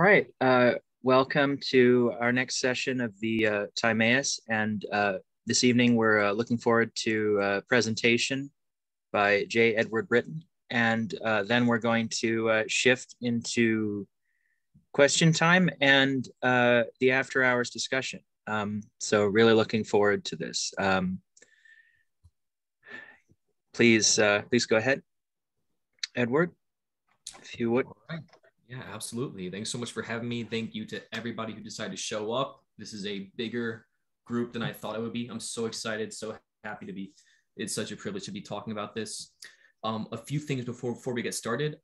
right. Welcome to our next session of the Timaeus. And this evening, we're looking forward to a presentation by J. Edward Britton. And then we're going to shift into question time and the after hours discussion. So really looking forward to this. Please go ahead, Edward, if you would. All right. Yeah, absolutely. Thanks so much for having me. Thank you to everybody who decided to show up. This is a bigger group than I thought it would be. I'm so excited, so happy to be. It's such a privilege to be talking about this. A few things before we get started.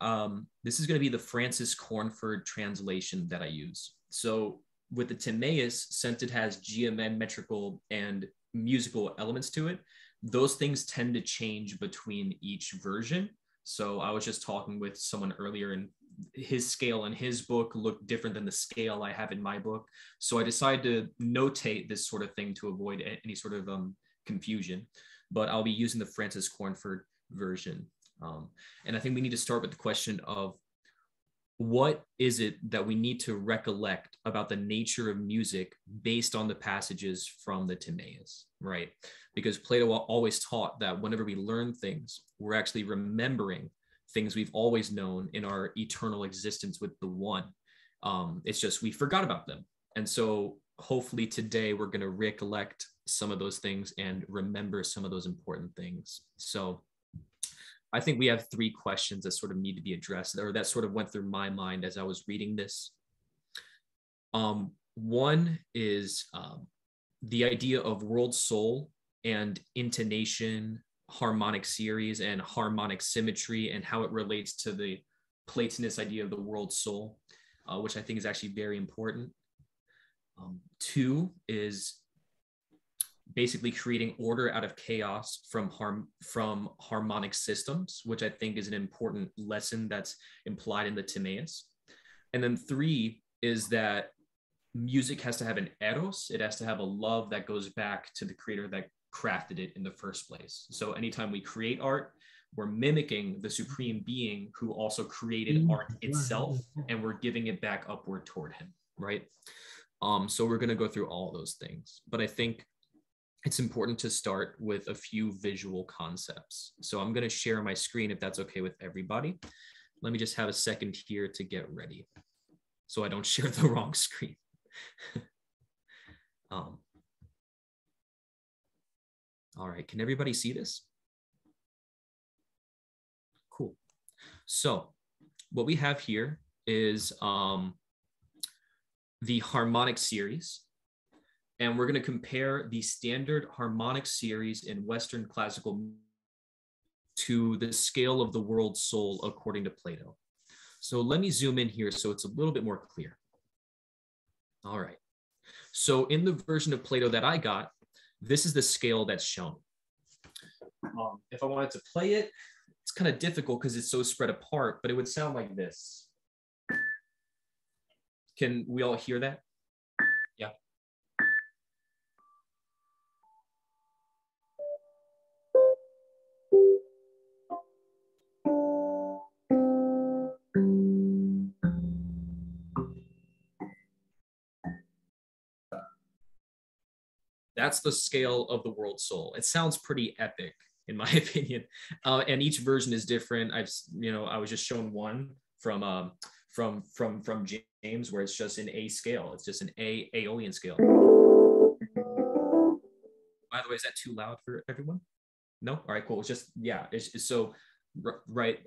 This is going to be the Francis Cornford translation that I use. So with the Timaeus, since it has geometrical and musical elements to it, those things tend to change between each version. So I was just talking with someone earlier, and his scale in his book looked different than the scale I have in my book. So I decided to notate this sort of thing to avoid any sort of confusion. But I'll be using the Francis Cornford version. And I think we need to start with the question of what is it that we need to recollect about the nature of music based on the passages from the Timaeus, right? Because Plato always taught that whenever we learn things, we're actually remembering things we've always known in our eternal existence with the one. It's just we forgot about them. And so hopefully today we're going to recollect some of those things and remember some of those important things. So I think we have three questions that sort of need to be addressed, or that sort of went through my mind as I was reading this. One is the idea of world soul and intonation, harmonic series, and harmonic symmetry, and how it relates to the Platonist idea of the world soul, which I think is actually very important. Two is basically creating order out of chaos from harmonic systems, which I think is an important lesson that's implied in the Timaeus. And then three is that music has to have an eros. It has to have a love that goes back to the creator that crafted it in the first place. So anytime we create art, we're mimicking the supreme being who also created art itself, and we're giving it back upward toward him, right? So we're going to go through all those things. But I think it's important to start with a few visual concepts. So I'm going to share my screen if that's okay with everybody. Let me just have a second here to get ready so I don't share the wrong screen. All right, can everybody see this? Cool. So what we have here is the harmonic series. And we're going to compare the standard harmonic series in Western classical to the scale of the world soul according to Plato. So let me zoom in here so it's a little bit more clear. All right. So in the version of Plato that I got, this is the scale that's shown. If I wanted to play it, it's kind of difficult because it's so spread apart, but it would sound like this. Can we all hear that? Yeah. That's the scale of the world soul. It sounds pretty epic, in my opinion, and each version is different. I was just shown one from James, where it's just an A scale. It's just an Aeolian scale. By the way, is that too loud for everyone? No. All right, cool. It's just It's so right.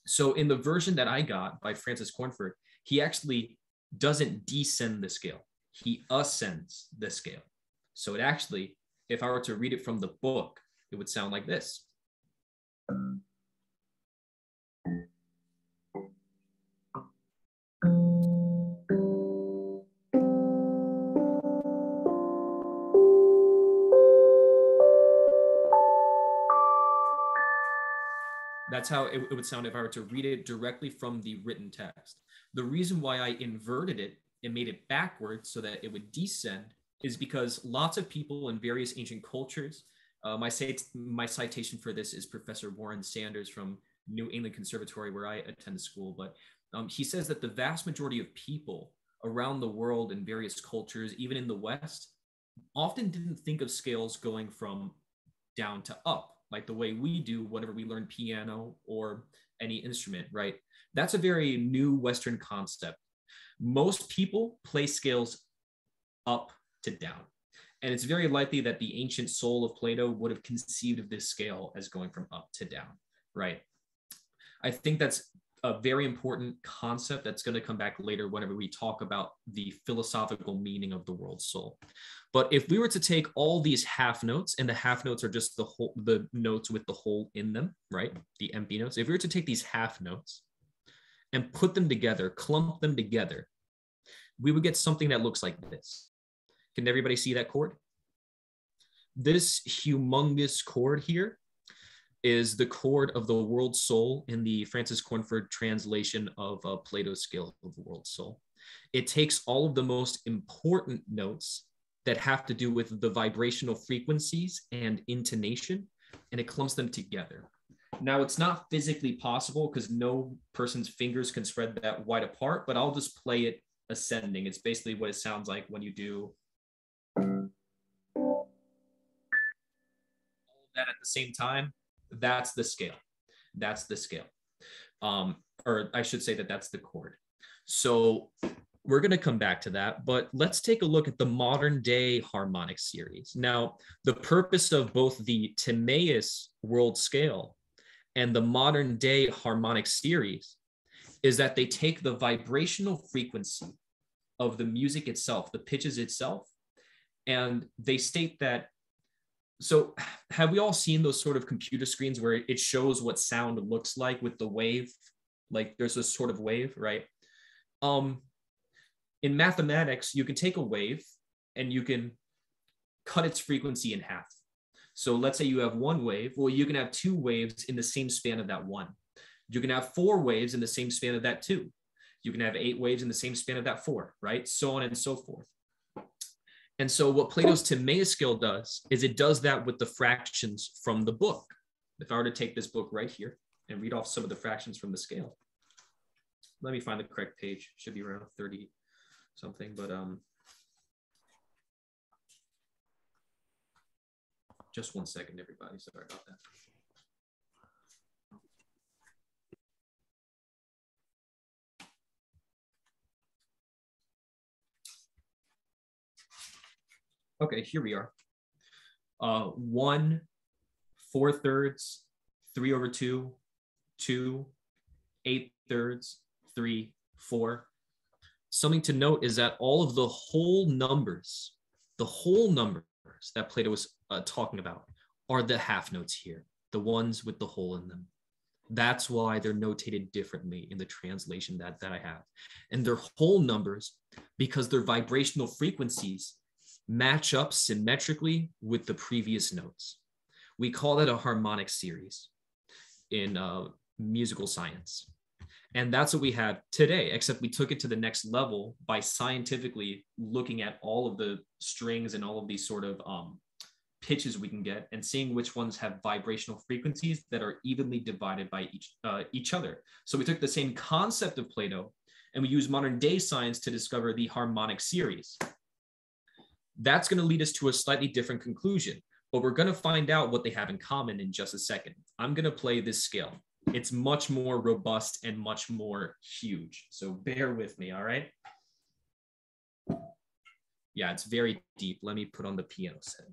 So in the version that I got by Francis Cornford, he actually doesn't descend the scale. He ascends the scale. So it actually, if I were to read it from the book, it would sound like this. That's how it would sound if I were to read it directly from the written text. The reason why I inverted it and made it backwards so that it would descend is because lots of people in various ancient cultures, my citation for this is Professor Warren Sanders from New England Conservatory where I attend school, but he says that the vast majority of people around the world in various cultures, even in the West, often didn't think of scales going from down to up, like the way we do whenever we learn piano or any instrument, right? That's a very new Western concept. Most people play scales up to down. And it's very likely that the ancient soul of Plato would have conceived of this scale as going from up to down, right? I think that's a very important concept that's going to come back later whenever we talk about the philosophical meaning of the world soul. But if we were to take all these half notes, and the half notes are just the notes with the hole in them, right? The empty notes. If we were to take these half notes and put them together, clump them together, we would get something that looks like this. Can everybody see that chord? This humongous chord here is the chord of the world soul in the Francis Cornford translation of Plato's scale of the world soul. It takes all of the most important notes that have to do with the vibrational frequencies and intonation, and it clumps them together. Now, it's not physically possible because no person's fingers can spread that wide apart, but I'll just play it ascending. It's basically what it sounds like when you do all of that at the same time. That's the scale. That's the scale. Or I should say that that's the chord. So we're going to come back to that, but let's take a look at the modern day harmonic series. Now, the purpose of both the Timaeus world scale and the modern day harmonic series is that they take the vibrational frequency of the music itself, the pitches itself, and they state that. So have we all seen those sort of computer screens where it shows what sound looks like with the wave? Like there's this sort of wave, right? In mathematics, you can take a wave and you can cut its frequency in half. So let's say you have one wave. Well, you can have two waves in the same span of that one. You can have four waves in the same span of that two. You can have 8 waves in the same span of that 4, right? So on and so forth. And so what Plato's Timaeus scale does is it does that with the fractions from the book. If I were to take this book right here and read off some of the fractions from the scale. Let me find the correct page. Should be around 30 something, but just 1 second, everybody. Sorry about that. Okay, here we are. 1 4/3, 3/2, 2 8/3, 3 4. Something to note is that all of the whole numbers that Plato was talking about are the half notes here, the ones with the hole in them. That's why they're notated differently in the translation that I have. And they're whole numbers because their vibrational frequencies match up symmetrically with the previous notes. We call that a harmonic series in musical science. And that's what we have today, except we took it to the next level by scientifically looking at all of the strings and all of these sort of pitches we can get and seeing which ones have vibrational frequencies that are evenly divided by each other. So we took the same concept of Plato and we used modern day science to discover the harmonic series. That's going to lead us to a slightly different conclusion, but we're going to find out what they have in common in just a second. I'm going to play this scale. It's much more robust and much more huge. So bear with me, all right? Yeah, it's very deep. Let me put on the piano set.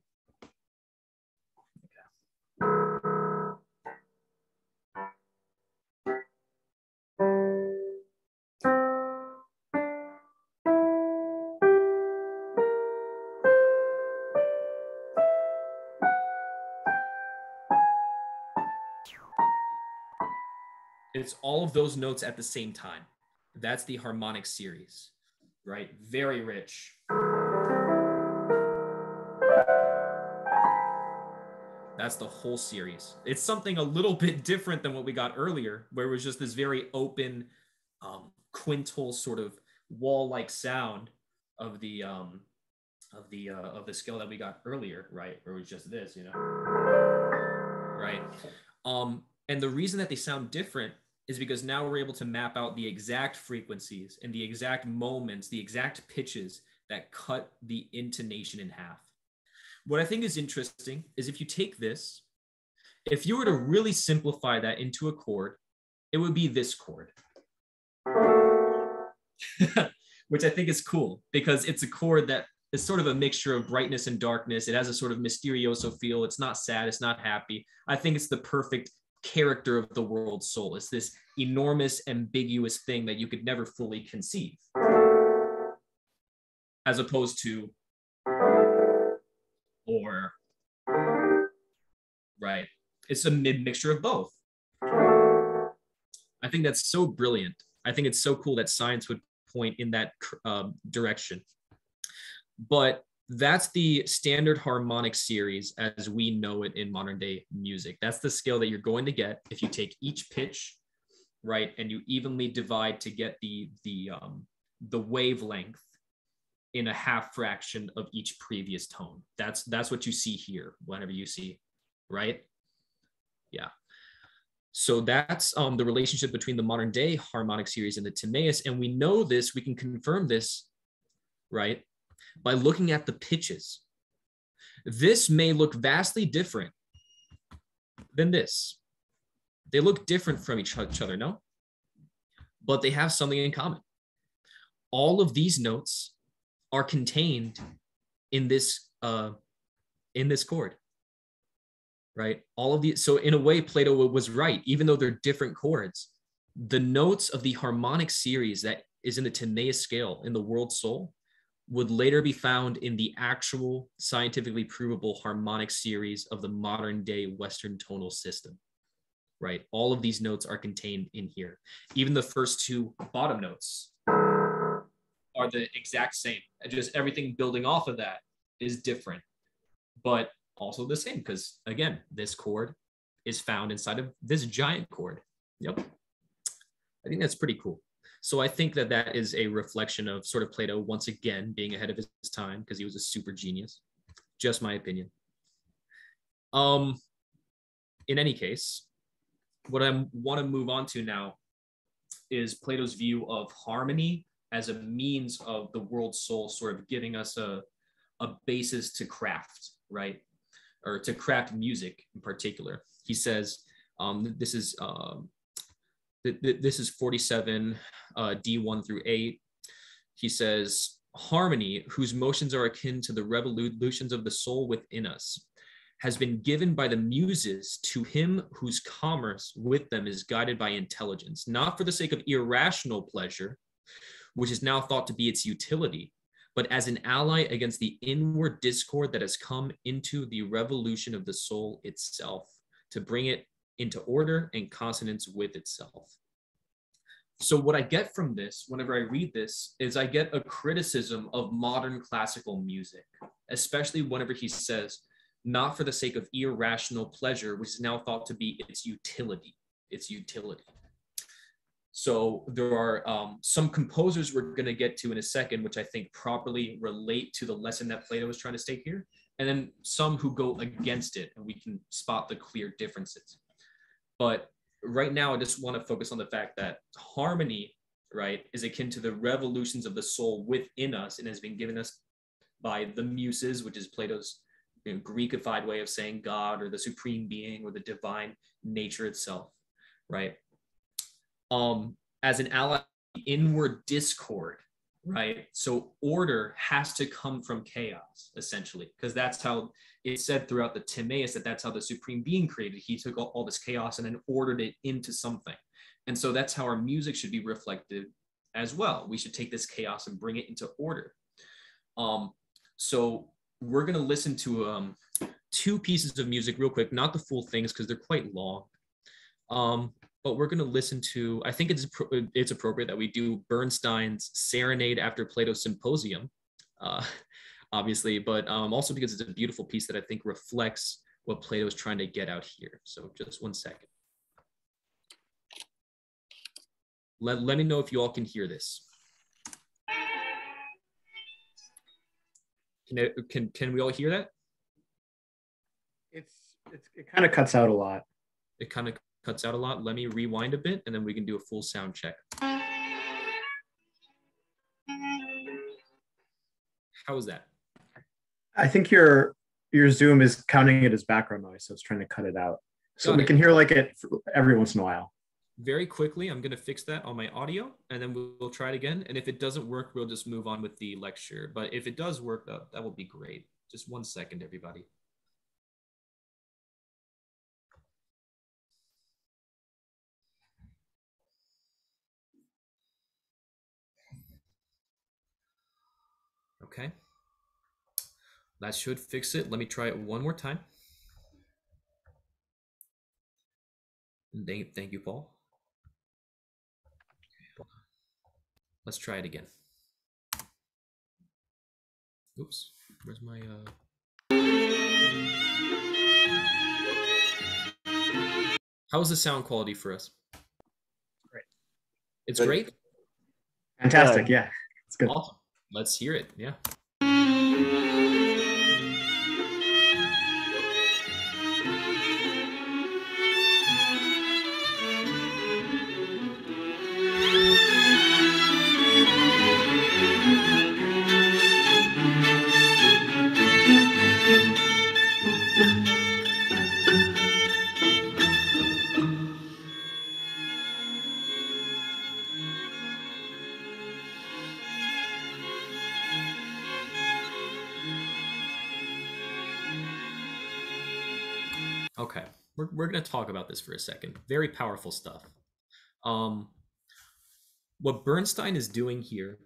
It's all of those notes at the same time. That's the harmonic series, right? Very rich. That's the whole series. It's something a little bit different than what we got earlier, where it was just this very open quintal sort of wall-like sound of the scale that we got earlier, right? Where it was just this, you know, right? And the reason that they sound different is because now we're able to map out the exact frequencies and the exact moments, the exact pitches that cut the intonation in half. What I think is interesting is if you take this, if you were to really simplify that into a chord, it would be this chord, which I think is cool because it's a chord that is sort of a mixture of brightness and darkness. It has a sort of mysterioso feel. It's not sad. It's not happy. I think it's the perfect character of the world soul. It's this enormous, ambiguous thing that you could never fully conceive, as opposed to, or, right? It's a mixture of both. I think that's so brilliant. I think it's so cool that science would point in that direction. But that's the standard harmonic series as we know it in modern day music. That's the scale that you're going to get if you take each pitch, right, and you evenly divide to get the wavelength in a half fraction of each previous tone. That's what you see here whenever you see, right? Yeah. So that's the relationship between the modern day harmonic series and the Timaeus. And we know this, we can confirm this, right, by looking at the pitches. This may look vastly different than this. They look different from each other, no? But they have something in common. All of these notes are contained in this chord, right? All of these. So in a way, Plato was right. Even though they're different chords, the notes of the harmonic series that is in the Timaeus scale in the world soul would later be found in the actual scientifically provable harmonic series of the modern day Western tonal system, right? All of these notes are contained in here. Even the first two bottom notes are the exact same. Just everything building off of that is different, but also the same because, again, this chord is found inside of this giant chord. Yep. I think that's pretty cool. So I think that that is a reflection of sort of Plato once again being ahead of his time because he was a super genius. Just my opinion. In any case, what I want to move on to now is Plato's view of harmony as a means of the world soul sort of giving us a basis to craft, right? Or to craft music in particular. He says, this is 47, D1 through 8. He says, harmony, whose motions are akin to the revolutions of the soul within us, has been given by the muses to him whose commerce with them is guided by intelligence, not for the sake of irrational pleasure, which is now thought to be its utility, but as an ally against the inward discord that has come into the revolution of the soul itself, to bring it into order and consonance with itself. So what I get from this, whenever I read this, is I get a criticism of modern classical music, especially whenever he says, not for the sake of irrational pleasure, which is now thought to be its utility, So there are some composers we're going to get to in a second, which I think properly relate to the lesson that Plato was trying to state here, and then some who go against it, and we can spot the clear differences. But right now, I just want to focus on the fact that harmony, right, is akin to the revolutions of the soul within us and has been given us by the muses, which is Plato's Greekified way of saying God or the supreme being or the divine nature itself, right? As an ally, inward discord, right? So order has to come from chaos, essentially, because that's how it's said throughout the Timaeus that that's how the supreme being created. He took all this chaos and then ordered it into something. And so that's how our music should be reflected as well. We should take this chaos and bring it into order. So we're going to listen to two pieces of music real quick, not the full things because they're quite long. But we're going to listen to, I think it's appropriate that we do Bernstein's Serenade after Plato's Symposium, obviously, but also because it's a beautiful piece that I think reflects what Plato's trying to get out here. So just 1 second. Let me know if you all can hear this. Can we all hear that? It kind of cuts out a lot. It kind of cuts out a lot. Let me rewind a bit and then we can do a full sound check. How is that? I think your Zoom is counting it as background noise, so it's trying to cut it out. So we can hear like it every once in a while. Very quickly, I'm going to fix that on my audio, and then we'll try it again. And if it doesn't work, we'll just move on with the lecture. But if it does work, that will be great. Just 1 second, everybody. Okay. That should fix it. Let me try it one more time. Thank you, Paul. Let's try it again. Oops, where's my How's the sound quality for us? Great. It's great? Fantastic, yeah. It's good. Awesome. Let's hear it, yeah. Okay, we're going to talk about this for a second. Very powerful stuff. What Bernstein is doing here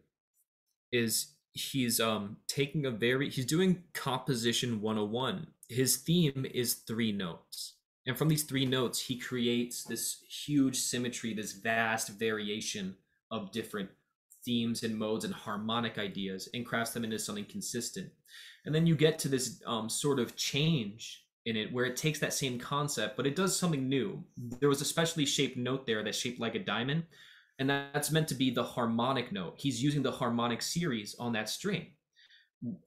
is he's doing composition 101. His theme is 3 notes. And from these 3 notes, he creates this huge symmetry, this vast variation of different themes and modes and harmonic ideas, and crafts them into something consistent. And then you get to this sort of change in it where it takes that same concept, but it does something new. There was a specially shaped note there that's shaped like a diamond, and that's meant to be the harmonic note. He's using the harmonic series on that string.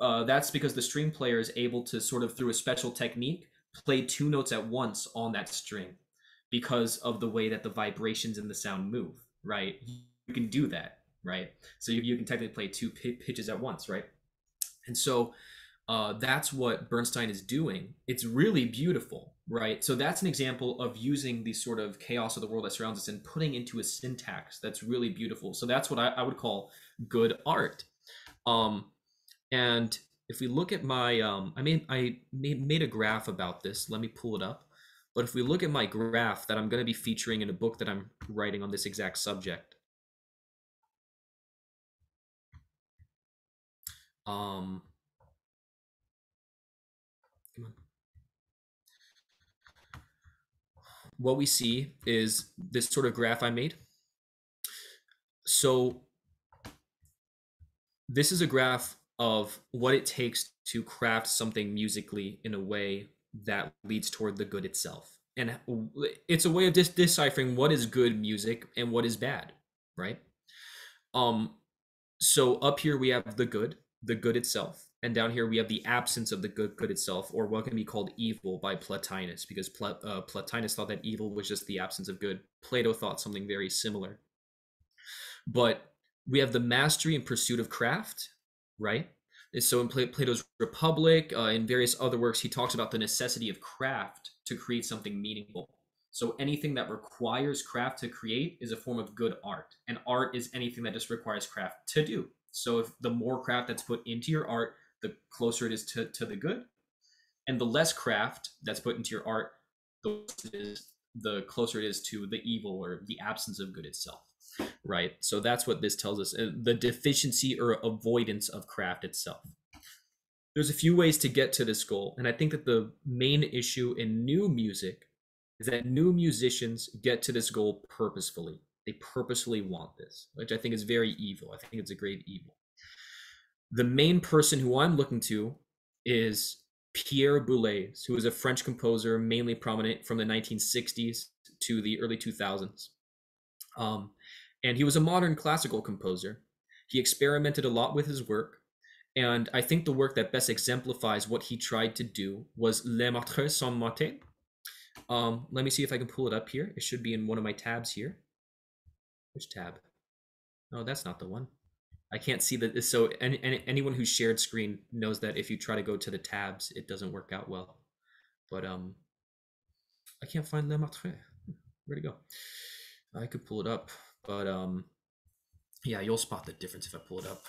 That's because the string player is able to sort of, through a special technique, play 2 notes at once on that string because of the way that the vibrations in the sound move, right? You can do that, right? So you can technically play 2 pitches at once, right? And so that's what Bernstein is doing. It's really beautiful, right? So that's an example of using the sort of chaos of the world that surrounds us and putting into a syntax that's really beautiful. So that's what I would call good art. And if we look at my, I made a graph about this. Let me pull it up. But if we look at my graph that I'm going to be featuring in a book that I'm writing on this exact subject, come on. What we see is this sort of graph I made. So this is a graph of what it takes to craft something musically in a way that leads toward the good itself. And it's a way of deciphering what is good music and what is bad, right? So up here we have the good itself. And down here we have the absence of the good itself, or what can be called evil by Plotinus, because Plotinus thought that evil was just the absence of good. Plato thought something very similar. But we have the mastery and pursuit of craft, right? And so in Plato's Republic, in various other works, he talks about the necessity of craft to create something meaningful. So anything that requires craft to create is a form of good art. And art is anything that just requires craft to do. So if the more craft that's put into your art, the closer it is to the good. And the less craft that's put into your art, the closer it is to the evil or the absence of good itself, right? So that's what this tells us, the deficiency or avoidance of craft itself. There's a few ways to get to this goal. And I think that the main issue in new music is that new musicians get to this goal purposefully. They purposefully want this, which I think is very evil. I think it's a great evil. The main person who I'm looking to is Pierre Boulez, who is a French composer, mainly prominent from the 1960s to the early 2000s. And he was a modern classical composer. He experimented a lot with his work. And I think the work that best exemplifies what he tried to do was Les Maîtres sans mater. Let me see if I can pull it up here. It should be in one of my tabs here. Which tab? Oh, that's not the one. I can't see that. So anyone who's shared screen knows that if you try to go to the tabs, it doesn't work out well. But I can't find Le Matre. Where'd it go? I could pull it up, but yeah, you'll spot the difference if I pull it up.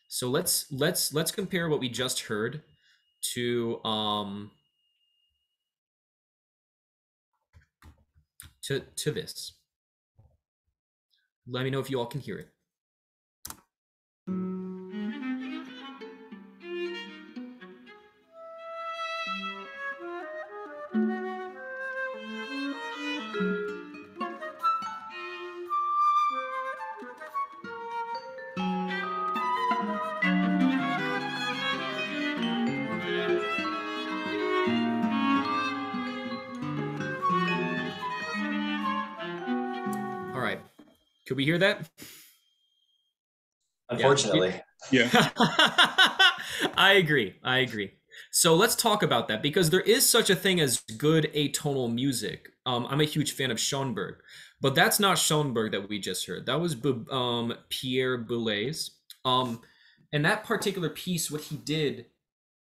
So let's compare what we just heard to this. Let me know if you all can hear it. All right. Could we hear that? Unfortunately. Yeah. I agree. So let's talk about that, because there is such a thing as good atonal music. I'm a huge fan of Schoenberg, but that's not Schoenberg that we just heard. That was Pierre Boulez. And that particular piece, what he did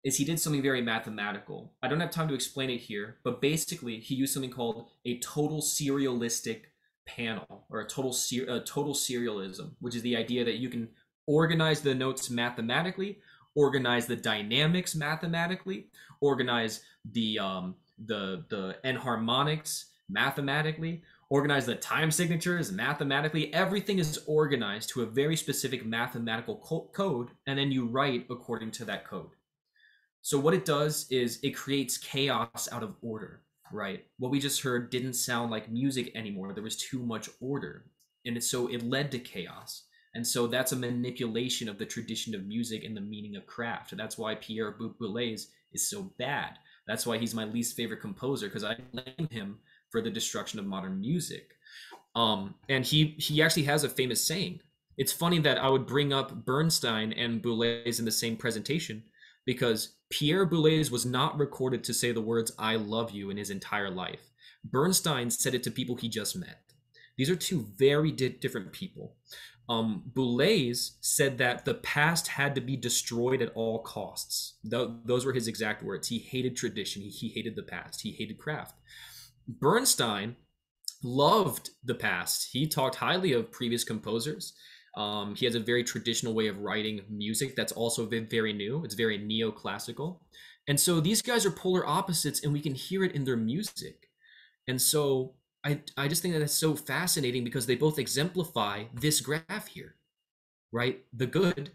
is he did something very mathematical. I don't have time to explain it here, but basically he used something called a total serialistic panel, or a total serialism, which is the idea that you can organize the notes mathematically, organize the dynamics mathematically, organize the enharmonics mathematically, organize the time signatures mathematically. Everything is organized to a very specific mathematical code, and then you write according to that code. So what it does is it creates chaos out of order, right? What we just heard didn't sound like music anymore. There was too much order, and so it led to chaos. And so that's a manipulation of the tradition of music and the meaning of craft. That's why Pierre Boulez is so bad. That's why he's my least favorite composer, because I blame him for the destruction of modern music. And he actually has a famous saying. It's funny that I would bring up Bernstein and Boulez in the same presentation, because Pierre Boulez was not recorded to say the words "I love you" in his entire life. Bernstein said it to people he just met. These are two very different people. Boulez said that the past had to be destroyed at all costs. Those were his exact words. He hated tradition. He hated the past. He hated craft. Bernstein loved the past. He talked highly of previous composers. He has a very traditional way of writing music that's also very new. It's very neoclassical. And so these guys are polar opposites, and we can hear it in their music. And so I just think that that's so fascinating, because they both exemplify this graph here, right? The good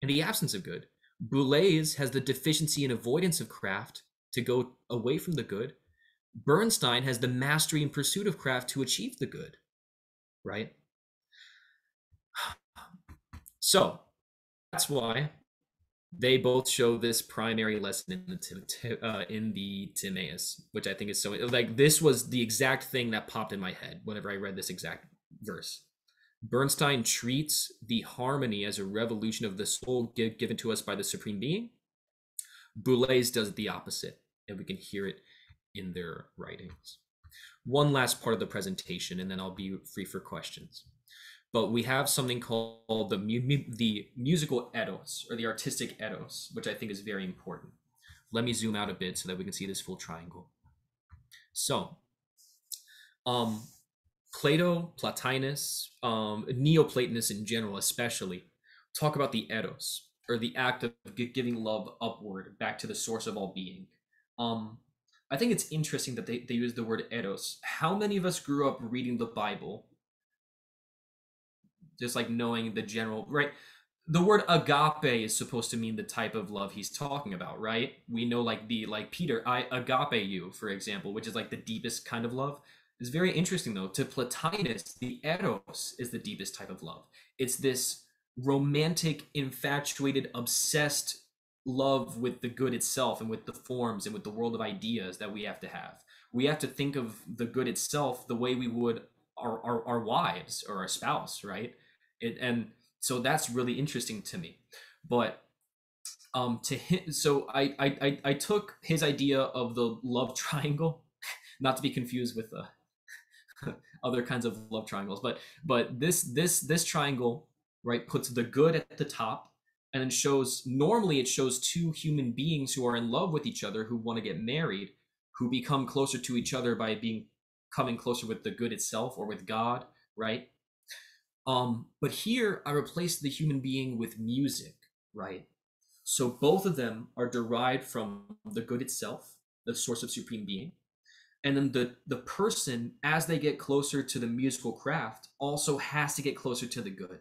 and the absence of good. Boulez has the deficiency and avoidance of craft to go away from the good. Bernstein has the mastery and pursuit of craft to achieve the good, right? So that's why they both show this primary lesson in the Timaeus, which I think is so, like, this was the exact thing that popped in my head whenever I read this exact verse. Bernstein treats the harmony as a revolution of the soul given to us by the Supreme Being. Boulez does the opposite, and we can hear it in their writings. One last part of the presentation, and then I'll be free for questions. But we have something called the musical eros, or the artistic eros, which I think is very important. Let me zoom out a bit so that we can see this full triangle. So, Plato, Plotinus, Neoplatonists in general especially, talk about the eros, or the act of giving love upward, back to the source of all being. I think it's interesting that they use the word eros. How many of us grew up reading the Bible, just like knowing the general, right? The word agape is supposed to mean the type of love he's talking about, right? We know, like Peter, I agape you, for example, which is like the deepest kind of love. It's very interesting though. To Plotinus, the eros is the deepest type of love. It's this romantic, infatuated, obsessed love with the good itself, and with the forms, and with the world of ideas that we have to have. We have to think of the good itself the way we would our wives or our spouse, right? And so that's really interesting to me. But to him, so I took his idea of the love triangle, not to be confused with other kinds of love triangles, but this triangle, right, puts the good at the top, and then normally it shows two human beings who are in love with each other, who want to get married, who become closer to each other by coming closer with the good itself or with God, right? But here I replaced the human being with music, right? So both of them are derived from the good itself, the source of supreme being. And then the person, as they get closer to the musical craft, also has to get closer to the good.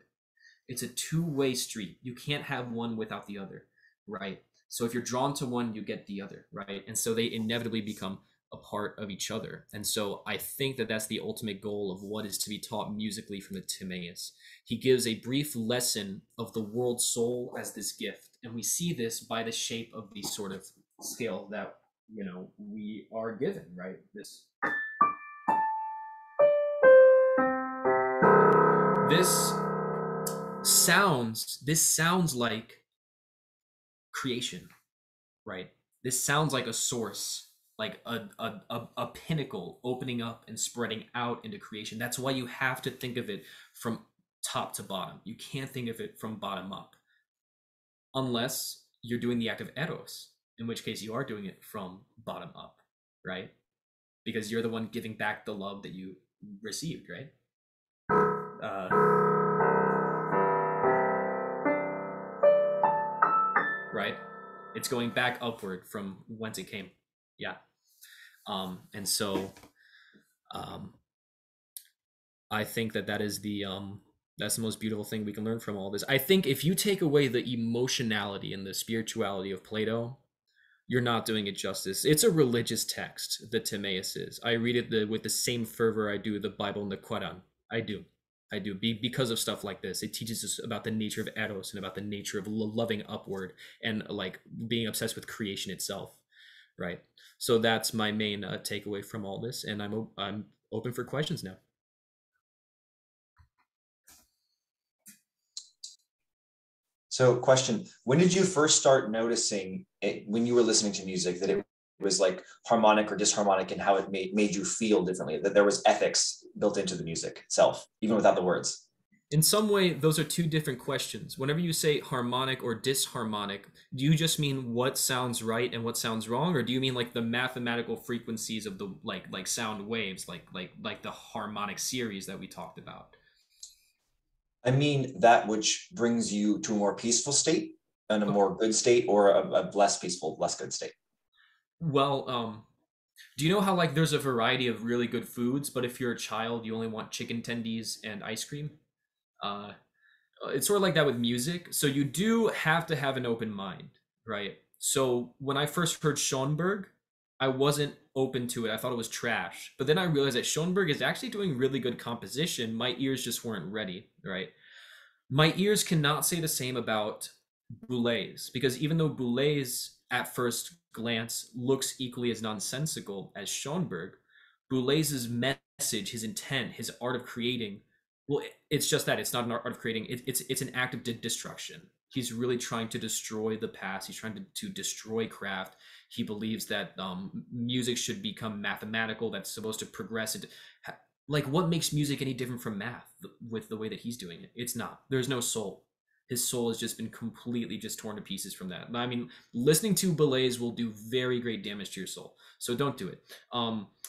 It's a two-way street. You can't have one without the other, right? So if you're drawn to one, you get the other, right? And so they inevitably become a part of each other. And so I think that that's the ultimate goal of what is to be taught musically from the Timaeus. He gives a brief lesson of the world soul as this gift. And we see this by the shape of the sort of scale that, we are given, right? This sounds like creation, right? This sounds like a source, like a pinnacle opening up and spreading out into creation. That's why you have to think of it from top to bottom. You can't think of it from bottom up, unless you're doing the act of eros, in which case you are doing it from bottom up, right? Because you're the one giving back the love that you received, right? Right? It's going back upward from whence it came. Yeah. And so I think that is that's the most beautiful thing we can learn from all this. I think if you take away the emotionality and the spirituality of Plato, you're not doing it justice. It's a religious text, the Timaeus is. I read it with the same fervor I do the Bible and the Quran. I do. Because of stuff like this. It teaches us about the nature of eros and about the nature of loving upward and like being obsessed with creation itself, right? So that's my main takeaway from all this, and I'm open for questions now. So question, when did you first start noticing it, when you were listening to music, that it was like harmonic or disharmonic, and how it made you feel differently, that there was ethics built into the music itself, even without the words? In some way, those are two different questions. Whenever you say harmonic or disharmonic, do you just mean what sounds right and what sounds wrong? Or do you mean like the mathematical frequencies of the like sound waves, like the harmonic series that we talked about? I mean that which brings you to a more peaceful state and a more good state, or a less peaceful, less good state. Well, do you know how like there's a variety of really good foods, but if you're a child, you only want chicken tendies and ice cream? It's sort of like that with music. So you do have to have an open mind, right? So when I first heard Schoenberg, I wasn't open to it. I thought it was trash. But then I realized that Schoenberg is actually doing really good composition. My ears just weren't ready, right? My ears cannot say the same about Boulez, because even though Boulez at first glance looks equally as nonsensical as Schoenberg, Boulez's message, his intent, his art of creating, well, it's just that. It's not an art of creating. It's an act of destruction. He's really trying to destroy the past. He's trying to destroy craft. He believes that music should become mathematical. That's supposed to progress. Like, what makes music any different from math with the way that he's doing it? It's not. There's no soul. His soul has just been completely just torn to pieces from that. I mean, listening to Boulez will do very great damage to your soul. So don't do it.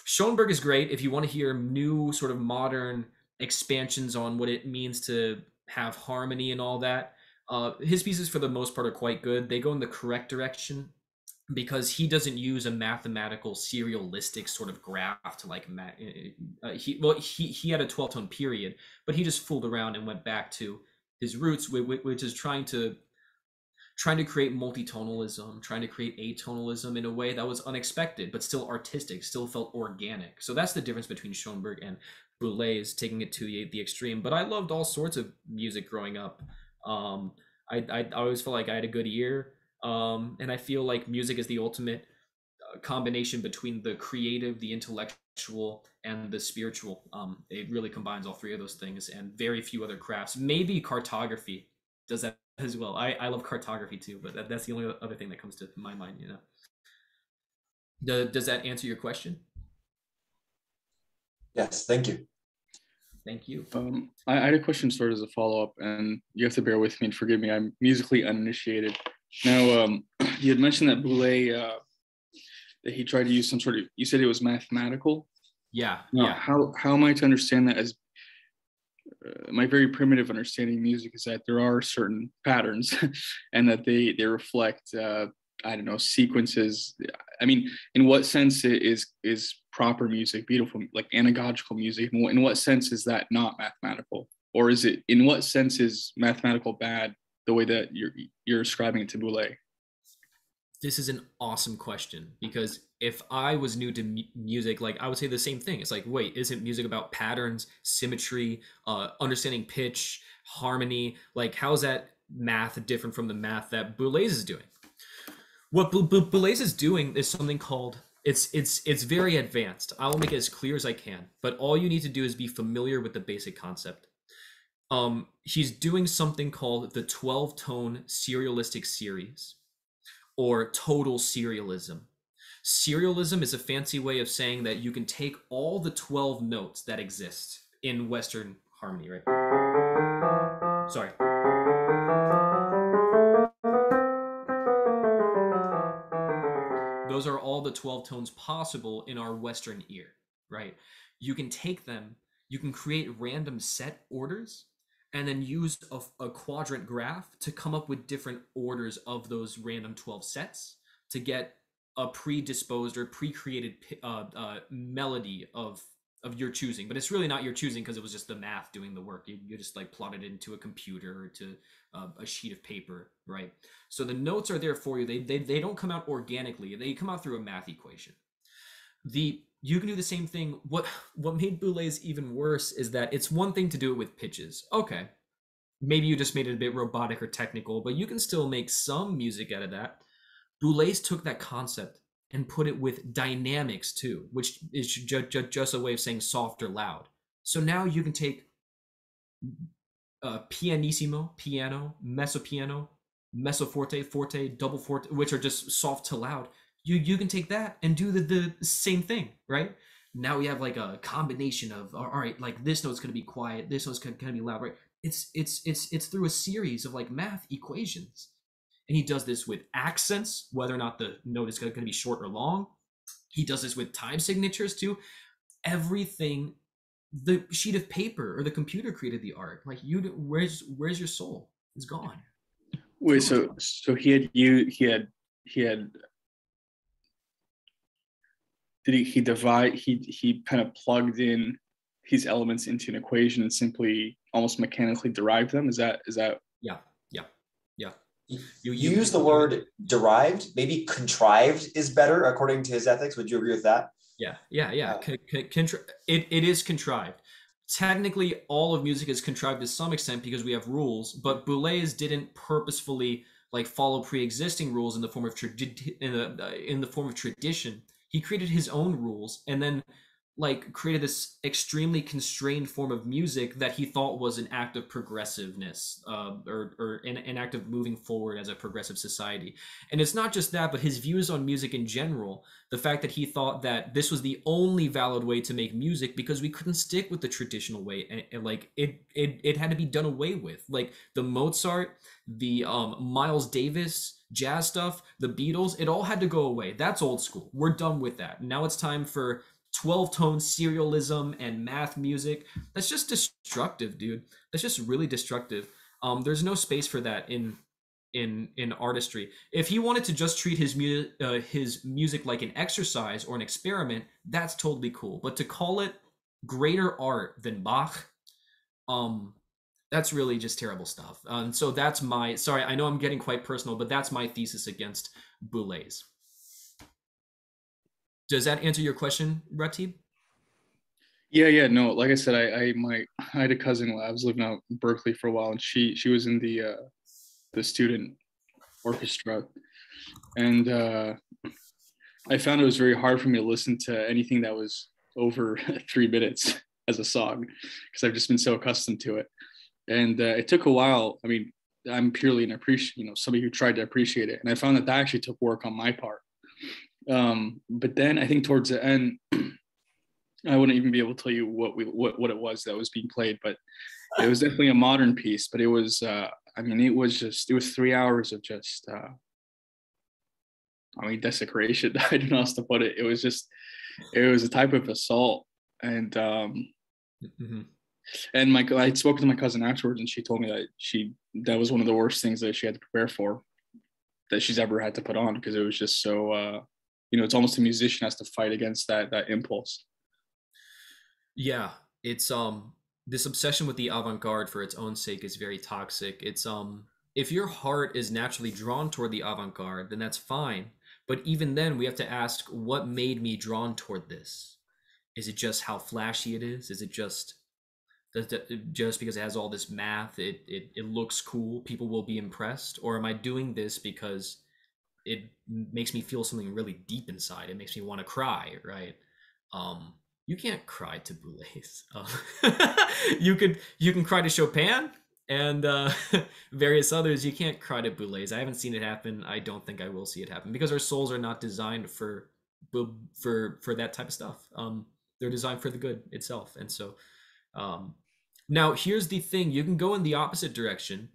Schoenberg is great if you want to hear new sort of modern expansions on what it means to have harmony and all that. His pieces for the most part are quite good. They go in the correct direction because he doesn't use a mathematical serialistic sort of graph to like he had a 12-tone period, but he just fooled around and went back to his roots, which is trying to create multitonalism, trying to create atonalism in a way that was unexpected but still artistic, still felt organic. So that's the difference between Schoenberg and Boulez, taking it to the extreme. But I loved all sorts of music growing up. I always felt like I had a good ear, and I feel like music is the ultimate combination between the creative, the intellectual, and the spiritual. It really combines all three of those things, and very few other crafts. Maybe cartography does that as well. I love cartography too, but that's the only other thing that comes to my mind, you know. Does that answer your question? Yes, thank you. Thank you. I had a question sort of as a follow-up, and you have to bear with me and forgive me. I'm musically uninitiated. Now, you had mentioned that Boulez, that he tried to use some sort of, you said it was mathematical? Yeah. Now, yeah. How am I to understand that? As my very primitive understanding of music is that there are certain patterns and that they reflect, I don't know, sequences. I mean, in what sense is proper music beautiful, like anagogical music? In what sense is that not mathematical? Or is it, in what sense is mathematical bad the way that you're ascribing it to Boulez? This is an awesome question, because if I was new to music, like I would say the same thing. It's like, wait, isn't music about patterns, symmetry, understanding pitch, harmony? Like, how's that math different from the math that Boulez is doing? What Boulez is doing is something called, it's very advanced. I will make it as clear as I can, but all you need to do is be familiar with the basic concept. He's doing something called the 12-tone serialistic series, or total serialism. Serialism is a fancy way of saying that you can take all the 12 notes that exist in Western harmony, right? Sorry. Those are all the 12 tones possible in our Western ear, right? You can take them, you can create random set orders, and then use a quadrant graph to come up with different orders of those random 12 sets to get a predisposed or pre-created melody of your choosing. But it's really not your choosing, because it was just the math doing the work. You just like plotted it into a computer or to a sheet of paper, right? So the notes are there for you. They don't come out organically. They come out through a math equation. You can do the same thing. What made Boulez even worse is that it's one thing to do it with pitches. Okay, maybe you just made it a bit robotic or technical, but you can still make some music out of that. Boulez took that concept and put it with dynamics too, which is just a way of saying soft or loud. So now you can take pianissimo, piano, mezzo piano, mezzo forte, forte, double forte, which are just soft to loud. You can take that and do the same thing, right? Now we have like a combination of, all right, like this note's gonna be quiet, this note's gonna be loud, right? It's through a series of like math equations. And he does this with accents, whether or not the note is gonna be short or long. He does this with time signatures too. Everything, the sheet of paper or the computer created the art. Like where's your soul? It's gone. Wait, so he had did he divide, he kind of plugged in his elements into an equation and simply almost mechanically derived them? Is that Yeah. You use the word derived. Maybe contrived is better according to his ethics. Would you agree with that? Yeah. It is contrived. Technically, all of music is contrived to some extent because we have rules, but Boulez didn't purposefully like follow pre-existing rules in the form of tradition. He created his own rules and then like created this extremely constrained form of music that he thought was an act of progressiveness, or an act of moving forward as a progressive society. And it's not just that, but his views on music in general, the fact that he thought that this was the only valid way to make music because we couldn't stick with the traditional way, and like it had to be done away with. Like the Mozart, the Miles Davis jazz stuff, the Beatles, it all had to go away. That's old school. We're done with that. Now it's time for 12-tone serialism and math music. That's just destructive, dude. That's just really destructive. There's no space for that in artistry. If he wanted to just treat his music like an exercise or an experiment, that's totally cool. But to call it greater art than Bach, that's really just terrible stuff. So that's sorry, I know I'm getting quite personal, but that's my thesis against Boulez. Does that answer your question, Ratib? Yeah. No, like I said, I had a cousin. I was living out in Berkeley for a while, and she was in the student orchestra, and I found it was very hard for me to listen to anything that was over 3 minutes as a song, because I've just been so accustomed to it. And it took a while. I mean, I'm purely somebody who tried to appreciate it. And I found that actually took work on my part. But then I think towards the end, I wouldn't even be able to tell you what it was that was being played, but it was definitely a modern piece. But it was, it was 3 hours of just, desecration. I don't know how else to put it. It was a type of assault. And Mm-hmm. and I spoke to my cousin afterwards, and she told me that was one of the worst things that she had to prepare for, that she's ever had to put on, because it was just so, it's almost a musician has to fight against that impulse. Yeah, it's this obsession with the avant-garde for its own sake is very toxic. It's if your heart is naturally drawn toward the avant-garde, then that's fine. But even then, we have to ask, what made me drawn toward this? Is it just how flashy it is? Is it just because it has all this math, it looks cool, people will be impressed? Or am I doing this because it makes me feel something really deep inside? It makes me want to cry, right? You can't cry to Boulez. You can cry to Chopin and various others. You can't cry to Boulez. I haven't seen it happen. I don't think I will see it happen, because our souls are not designed for that type of stuff. They're designed for the good itself. And so now here's the thing: you can go in the opposite direction.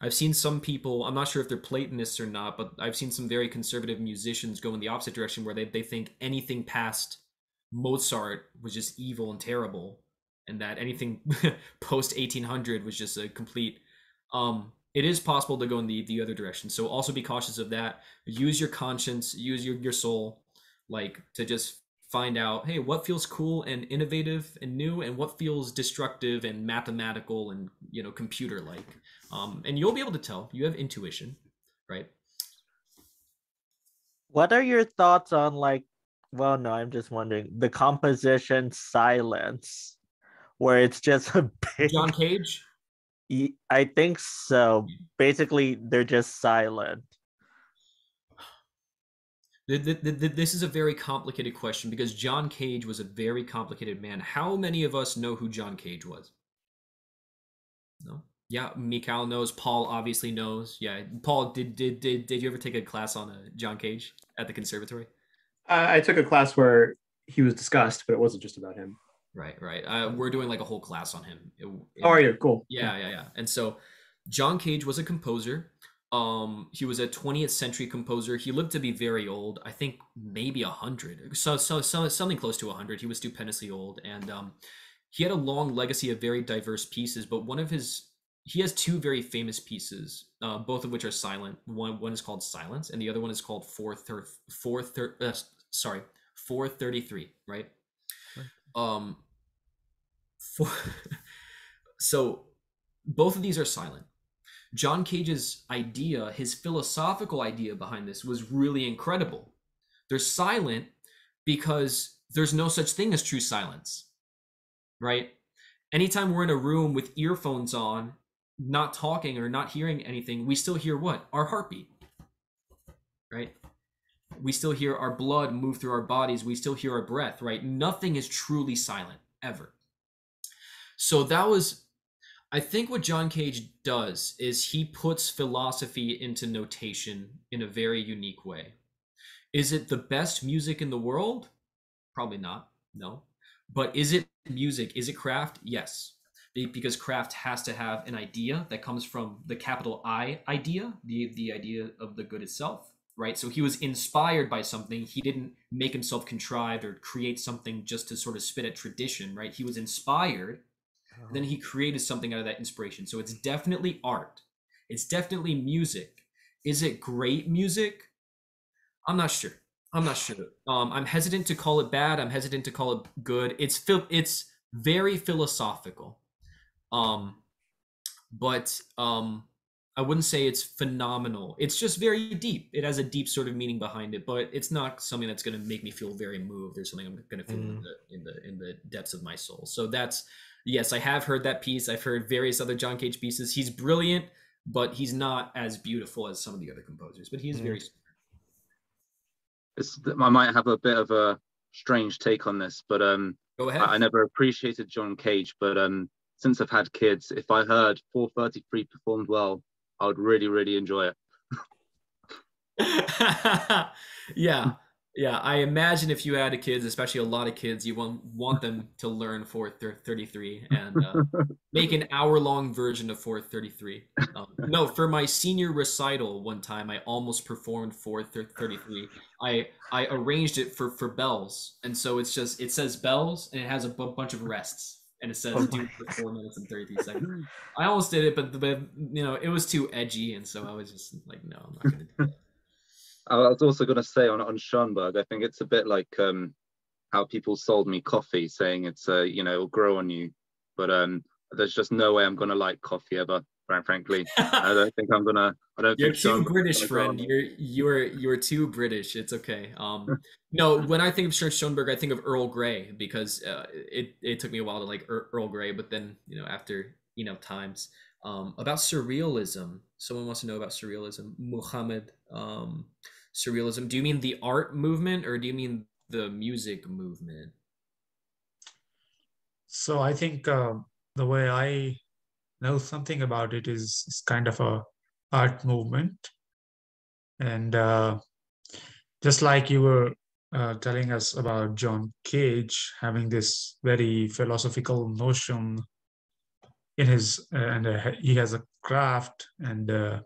I've seen some people, I'm not sure if they're Platonists or not, but I've seen some very conservative musicians go in the opposite direction, where they think anything past Mozart was just evil and terrible, and that anything post 1800 was just a complete it is possible to go in the other direction. So also be cautious of that. Use your conscience, use your soul, like, to just find out, hey, what feels cool and innovative and new, and what feels destructive and mathematical and computer like, and you'll be able to tell. You have intuition, right? What are your thoughts on, well, no, I'm just wondering, the composition Silence, where it's just a big... John Cage? I think so. Basically, they're just silent. This is a very complicated question, because John Cage was a very complicated man. How many of us know who John Cage was? No? Yeah, Mikhail knows. Paul obviously knows. Yeah, Paul, did you ever take a class on John Cage at the conservatory? I took a class where he was discussed, but it wasn't just about him. Right. We're doing like a whole class on him. Oh, are you? Cool. Yeah. And so John Cage was a composer. He was a 20th century composer. He lived to be very old. I think maybe 100. So something close to 100. He was stupendously old, and he had a long legacy of very diverse pieces. But he has two very famous pieces, both of which are silent. One is called Silence, and the other one is called 433. Right. So both of these are silent. John Cage's idea, his philosophical idea behind this, was really incredible. They're silent because there's no such thing as true silence, right? Anytime we're in a room with earphones on, not talking or not hearing anything, we still hear what? Our heartbeat, right? We still hear our blood move through our bodies. We still hear our breath, right? Nothing is truly silent, ever. So I think what John Cage does is he puts philosophy into notation in a very unique way. Is it the best music in the world? Probably not, no. But is it music? Is it craft? Yes. Because craft has to have an idea that comes from the capital I idea, the idea of the good itself, right? So he was inspired by something. He didn't make himself contrived or create something just to sort of spit at tradition, right? He was inspired. Then he created something out of that inspiration. So it's definitely art. It's definitely music. Is it great music? I'm not sure. I'm hesitant to call it bad. I'm hesitant to call it good. It's very philosophical. But I wouldn't say it's phenomenal. It's just very deep. It has a deep sort of meaning behind it, but it's not something that's going to make me feel very moved or something I'm going to feel in the depths of my soul. So yes, I have heard that piece. I've heard various other John Cage pieces. He's brilliant, but he's not as beautiful as some of the other composers, but he is very smart. I might have a bit of a strange take on this, but go ahead. I never appreciated John Cage, but since I've had kids, if I heard 433 performed well, I would really, really enjoy it. Yeah, I imagine if you had kids, especially a lot of kids, you want them to learn 433 and make an hour-long version of 433. No, for my senior recital one time, I almost performed 433. I arranged it for bells, and so it says bells and it has a bunch of rests, and it says do it for 4 minutes and 33 seconds. I almost did it, but it was too edgy, and so I was just like, no, I'm not gonna do that. I was also going to say on Schoenberg, I think it's a bit like how people sold me coffee, saying it's it'll grow on you, but there's just no way I'm going to like coffee ever. Frankly, I don't think I'm gonna. I don't. You're think too Schoenberg's British, gonna grow on friend. me. You're too British. It's okay. No, when I think of Schoenberg, I think of Earl Grey because it took me a while to like Earl Grey, but then after times. About surrealism, someone wants to know about surrealism. Muhammad, surrealism. Do you mean the art movement or do you mean the music movement? So I think the way I know something about it is kind of a art movement, and just like you were telling us about John Cage having this very philosophical notion in his and he has a craft, and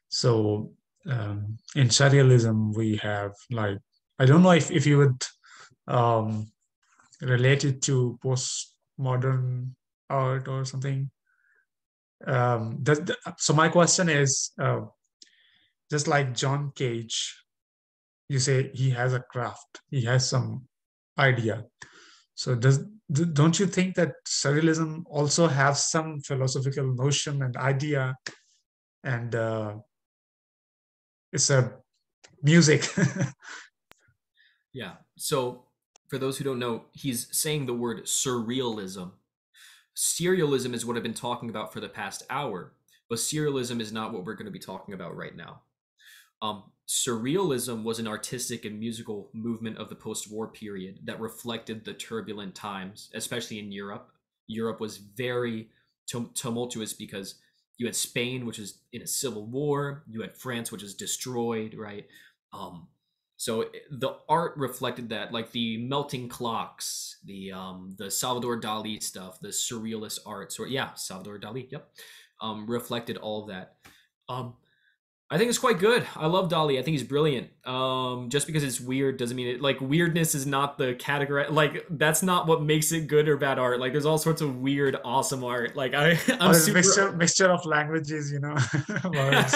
so in surrealism we have, like, I don't know if you would relate it to postmodern art or something. So my question is, just like John Cage, you say he has a craft, he has some idea. So don't you think that surrealism also has some philosophical notion and idea, and it's a music? Yeah. So for those who don't know, he's saying the word surrealism. Serialism is what I've been talking about for the past hour, but serialism is not what we're going to be talking about right now. Surrealism was an artistic and musical movement of the post-war period that reflected the turbulent times, especially in Europe. Europe was very tumultuous because you had Spain, which is in a civil war. You had France, which is destroyed, right? So the art reflected that, like the melting clocks, the Salvador Dali stuff, the surrealist art. So yeah, Salvador Dali, yep, reflected all of that. I think it's quite good. I love Dali. I think he's brilliant. Just because it's weird doesn't mean it. Like, weirdness is not the category. Like, that's not what makes it good or bad art. Like, there's all sorts of weird, awesome art. Like, I'm super mixture of languages, words.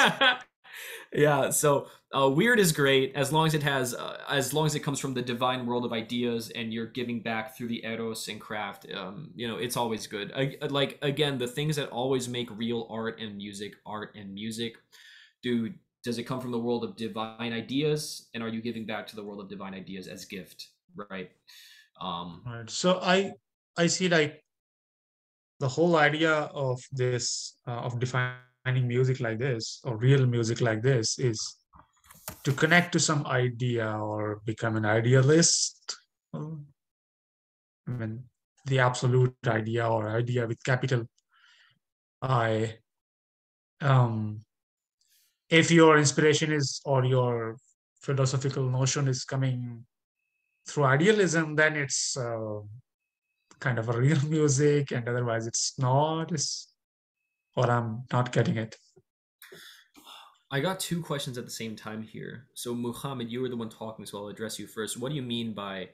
Yeah. So weird is great as long as it has, as long as it comes from the divine world of ideas and you're giving back through the eros and craft. It's always good. Like, again, the things that always make real art and music. Dude, does it come from the world of divine ideas, and are you giving back to the world of divine ideas as gift, right? Right. So I see, like, the whole idea of this of defining music like this, or real music like this, is to connect to some idea or become an idealist. I mean, the absolute idea, or idea with capital I. If your inspiration is, or your philosophical notion is coming through idealism, then it's kind of a real music, and otherwise it's not. Or I'm not getting it. I got two questions at the same time here. So Muhammad, you were the one talking, so I'll address you first. What do you mean by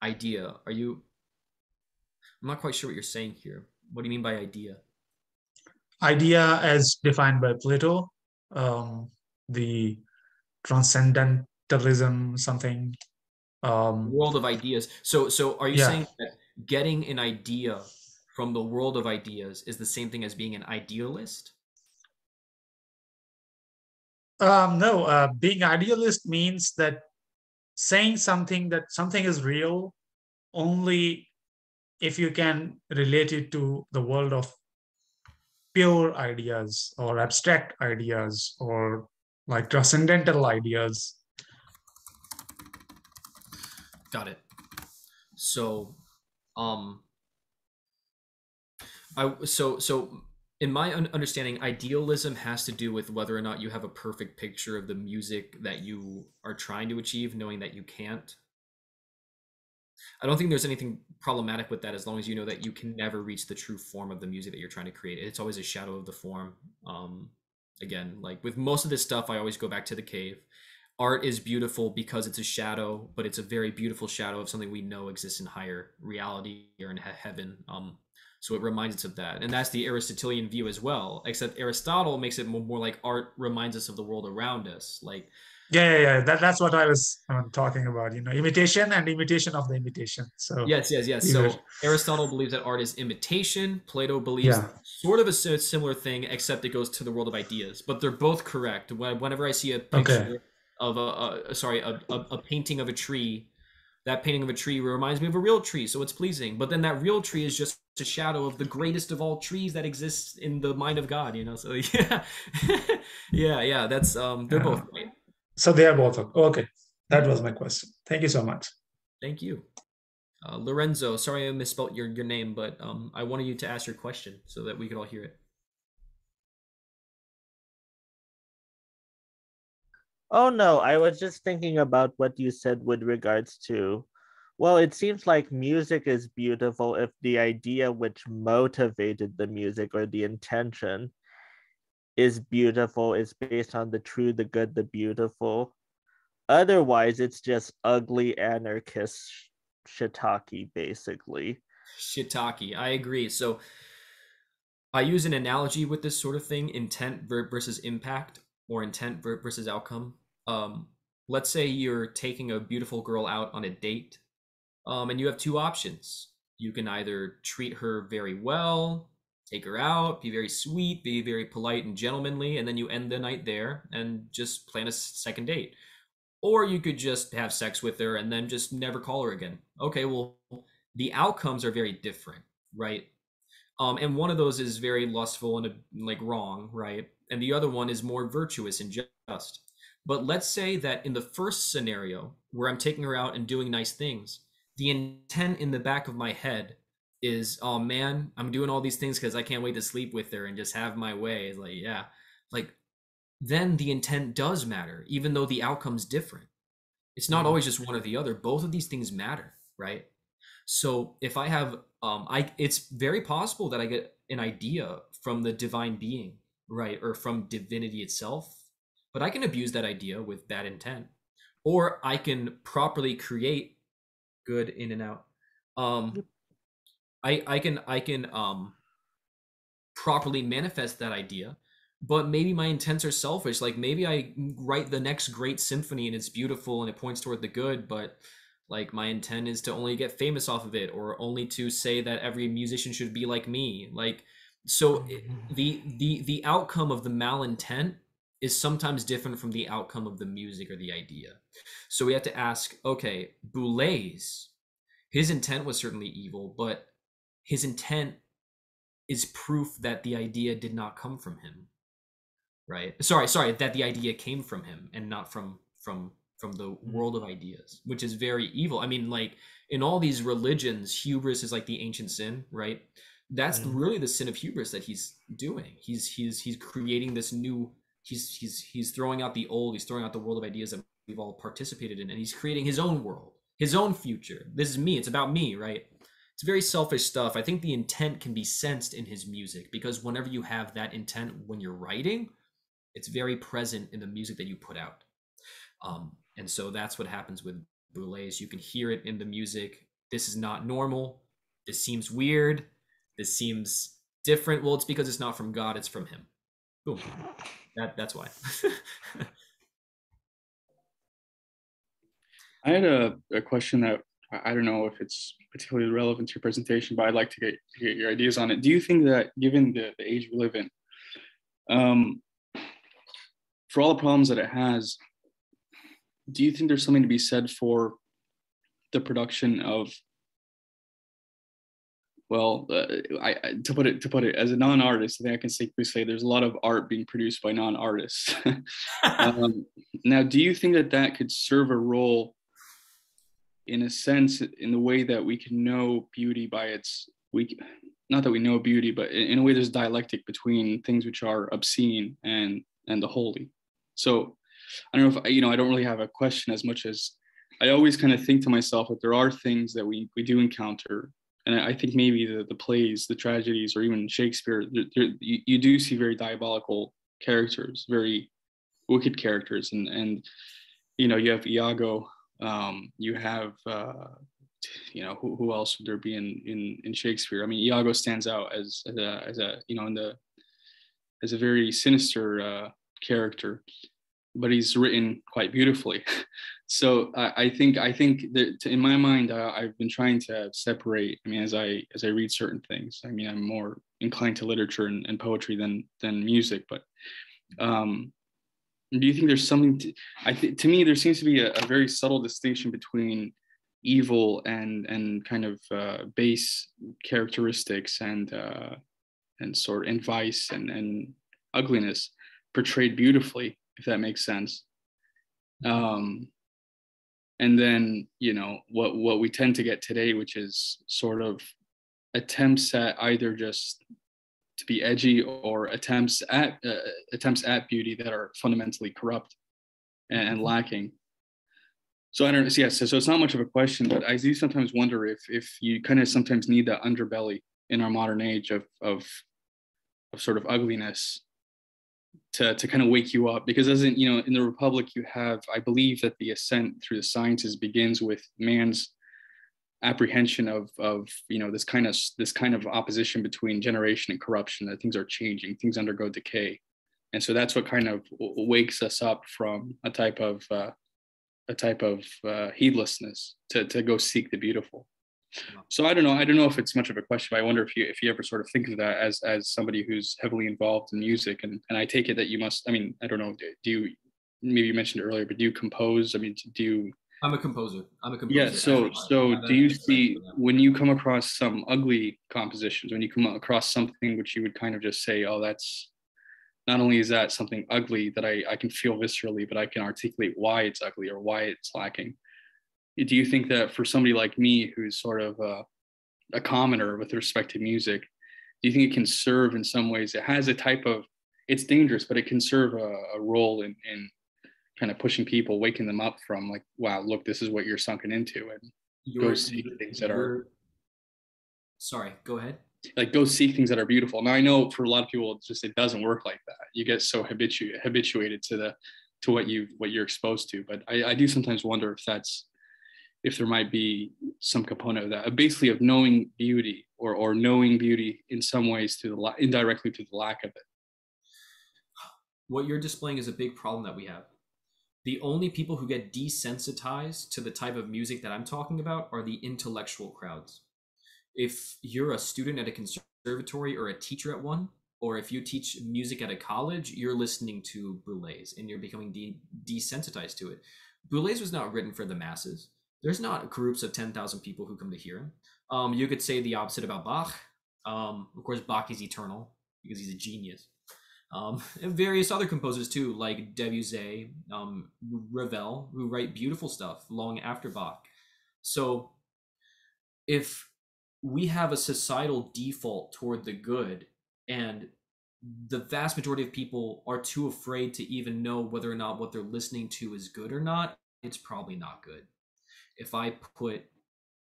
idea? I'm not quite sure what you're saying here. What do you mean by idea? Idea as defined by Plato, the transcendentalism, something. World of ideas. So are you saying that getting an idea from the world of ideas is the same thing as being an idealist? No, being idealist means that saying that something is real only if you can relate it to the world of pure ideas, or abstract ideas, or like transcendental ideas. Got it. So, in my understanding, idealism has to do with whether or not you have a perfect picture of the music that you are trying to achieve, knowing that you can't. I don't think there's anything problematic with that as long as you know that you can never reach the true form of the music that you're trying to create. It's always a shadow of the form. Again, like with most of this stuff, I always go back to the cave. Art is beautiful because it's a shadow, but it's a very beautiful shadow of something we know exists in higher reality or in heaven. So it reminds us of that. And that's the Aristotelian view as well, except Aristotle makes it more like art reminds us of the world around us. Like, Yeah. That's what I was talking about, imitation and imitation of the imitation. So yes. we were, So Aristotle believes that art is imitation. Plato believes yeah. sort of a similar thing, except it goes to the world of ideas. But they're both correct. Whenever I see a picture of a painting of a tree, that painting of a tree reminds me of a real tree, so it's pleasing. But then that real tree is just a shadow of the greatest of all trees that exists in the mind of God, So yeah, yeah. That's they're both right. So they are both okay. That was my question. Thank you so much. Thank you. Lorenzo, sorry I misspelled your name, but I wanted you to ask your question so that we could all hear it. Oh no, I was just thinking about what you said with regards to, well, it seems like music is beautiful if the idea which motivated the music or the intention is beautiful, is based on the true, the good, the beautiful. Otherwise, it's just ugly anarchist shiitake, basically. Shiitake, I agree. So I use an analogy with this sort of thing: intent versus impact, or intent versus outcome. Let's say you're taking a beautiful girl out on a date, and you have two options. You can either treat her very well, take her out, be very sweet, be very polite and gentlemanly, and then you end the night there and just plan a second date. Or you could just have sex with her and then just never call her again. Okay, well, the outcomes are very different, right? And one of those is very lustful and like wrong, right? And the other one is more virtuous and just. But let's say that in the first scenario, where I'm taking her out and doing nice things, the intent in the back of my head is, oh man, I'm doing all these things because I can't wait to sleep with her and just have my way. It's like, yeah, like then the intent does matter, even though the outcome's different. It's not always just one or the other. Both of these things matter, right? So if I have, it's very possible that I get an idea from the divine being, right, or from divinity itself, but I can abuse that idea with bad intent, or I can properly create good in and out. I can properly manifest that idea, but maybe my intents are selfish. Like maybe I write the next great symphony and it's beautiful and it points toward the good, but like my intent is to only get famous off of it, or only to say that every musician should be like me. Like, so the outcome of the malintent is sometimes different from the outcome of the music or the idea. So we have to ask, okay, Boulez, his intent was certainly evil, but his intent is proof that the idea did not come from him, right? Sorry, that the idea came from him and not from the world of ideas, which is very evil. I mean, like in all these religions, hubris is like the ancient sin, right? That's really the sin of hubris that he's doing. He's creating this new. He's throwing out the old. He's throwing out the world of ideas that we've all participated in, and he's creating his own world, his own future. This is me. It's about me, right? It's very selfish stuff. I think the intent can be sensed in his music, because whenever you have that intent when you're writing, it's very present in the music that you put out. And so that's what happens with Boulez. You can hear it in the music. This is not normal. This seems weird. This seems different. Well, it's because it's not from God, it's from him. Boom. That's why. I had a question that I don't know if it's particularly relevant to your presentation, but I'd like to get your ideas on it. Do you think that, given the age we live in, for all the problems that it has, do you think there's something to be said for the production of, well, to put it as a non-artist, I think I can safely say there's a lot of art being produced by non-artists. Now, do you think that could serve a role, in a sense, in the way that we can know beauty by its not that we know beauty, but in a way there's dialectic between things which are obscene and the holy. So I don't know if, I don't really have a question as much as I always kind of think to myself that there are things that we do encounter. And I think maybe the plays, the tragedies, or even Shakespeare, you do see very diabolical characters, very wicked characters. And you have Iago, you have, who else would there be in Shakespeare? I mean, Iago stands out as a very sinister character, but he's written quite beautifully. So I think that in my mind, I've been trying to separate. I mean, as I read certain things, I mean, I'm more inclined to literature and poetry than music. But do you think there's something? To me, there seems to be a very subtle distinction between evil and kind of base characteristics and vice and ugliness portrayed beautifully, if that makes sense. And then, what we tend to get today, which is sort of attempts at either just to be edgy or attempts at beauty that are fundamentally corrupt and lacking. So I don't know. Yes. So it's not much of a question, but I do sometimes wonder if you kind of sometimes need that underbelly in our modern age of sort of ugliness to kind of wake you up, because in the Republic you have, I believe that the ascent through the sciences begins with man's apprehension of this kind of opposition between generation and corruption, that things are changing, things undergo decay, and so that's what kind of wakes us up from a type of heedlessness to go seek the beautiful. So I don't know if it's much of a question, but I wonder if you ever sort of think of that as somebody who's heavily involved in music, and I take it that you must. I mean, I don't know. Do you, maybe you mentioned it earlier, but do you compose? I mean, do you? I'm a composer. Yeah. So do you see, when you come across some ugly compositions, when you come across something which you would kind of just say, oh, that's, not only is that something ugly that I can feel viscerally, but I can articulate why it's ugly or why it's lacking. Do you think that for somebody like me, who's sort of a commoner with respect to music, do you think it can serve in some ways? It has a type of, it's dangerous, but it can serve a role in kind of pushing people, waking them up from like, wow, look, this is what you're sunken into, and go seek things that are. Sorry, go ahead. Like, go seek things that are beautiful. Now I know for a lot of people, it doesn't work like that. You get so habituated to what you're exposed to. But I do sometimes wonder if there might be some component of that, basically of knowing beauty or knowing beauty in some ways indirectly to the lack of it. What you're displaying is a big problem that we have. The only people who get desensitized to the type of music that I'm talking about are the intellectual crowds. If you're a student at a conservatory or a teacher at one, or if you teach music at a college, you're listening to Boulez and you're becoming desensitized to it. Boulez was not written for the masses. There's not groups of 10,000 people who come to hear him. You could say the opposite about Bach. Of course, Bach is eternal because he's a genius. And various other composers too, like Debussy, Ravel, who write beautiful stuff long after Bach. So if we have a societal default toward the good, and the vast majority of people are too afraid to even know whether or not what they're listening to is good or not, it's probably not good. If I put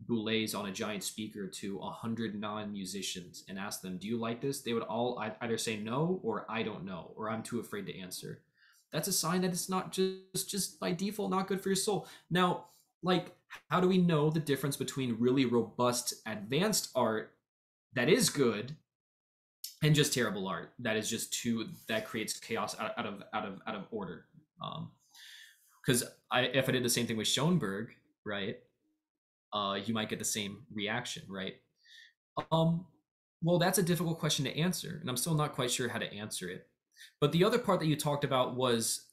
Boulez on a giant speaker to 100 non-musicians and ask them, do you like this? They would all either say no, or I don't know, or I'm too afraid to answer. That's a sign that it's not just by default not good for your soul. Now, like, how do we know the difference between really robust, advanced art that is good and just terrible art that is just that creates chaos out of order? Because if I did the same thing with Schoenberg, right, you might get the same reaction, right? Well, that's a difficult question to answer, and I'm still not quite sure how to answer it. But the other part that you talked about was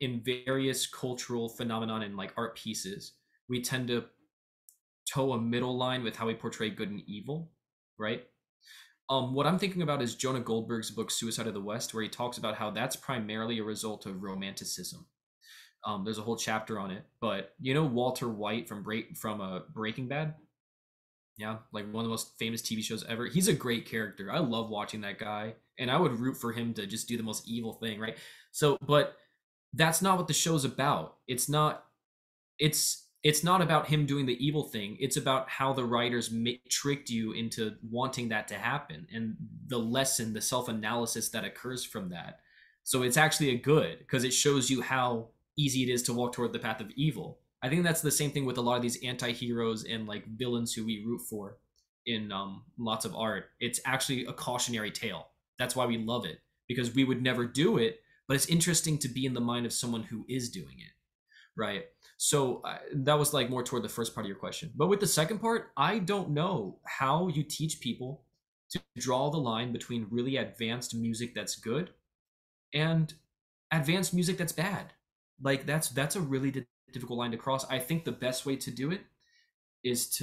in various cultural phenomenon and like art pieces, we tend to toe a middle line with how we portray good and evil, right? What I'm thinking about is Jonah Goldberg's book Suicide of the West, where he talks about how that's primarily a result of romanticism. There's a whole chapter on it, but Walter White from Breaking Bad? Yeah, like one of the most famous TV shows ever. He's a great character. I love watching that guy, and I would root for him to just do the most evil thing, right? So, but that's not what the show's about. It's not about him doing the evil thing. It's about how the writers tricked you into wanting that to happen, and the lesson, the self-analysis that occurs from that. So it's actually a good, because it shows you how easy it is to walk toward the path of evil. I think that's the same thing with a lot of these anti-heroes and like villains who we root for in lots of art. It's actually a cautionary tale. That's why we love it, because we would never do it, but it's interesting to be in the mind of someone who is doing it, right? So that was like more toward the first part of your question. But with the second part, I don't know how you teach people to draw the line between really advanced music that's good and advanced music that's bad. Like that's a really difficult line to cross. I think the best way to do it is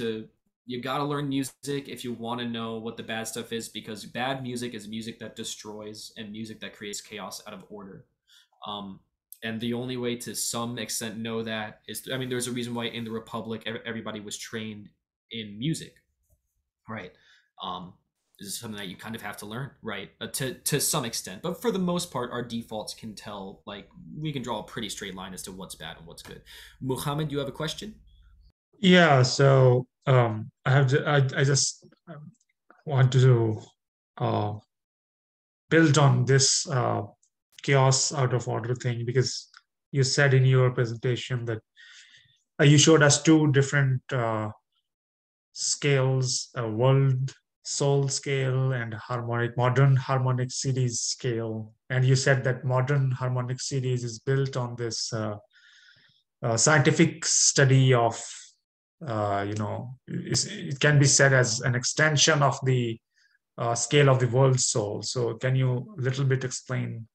you got to learn music if you want to know what the bad stuff is, because bad music is music that destroys and music that creates chaos out of order. And the only way to some extent know that is, I mean, there's a reason why in the Republic, everybody was trained in music, right? This is something that you kind of have to learn, right? To some extent, but for the most part, our defaults can tell, like, we can draw a pretty straight line as to what's bad and what's good. Muhammad, you have a question? Yeah, so I just want to build on this chaos out of order thing, because you said in your presentation that you showed us two different scales, world soul scale and modern harmonic series scale. And you said that modern harmonic series is built on this scientific study of, it can be said as an extension of the scale of the world soul. So can you a little bit explain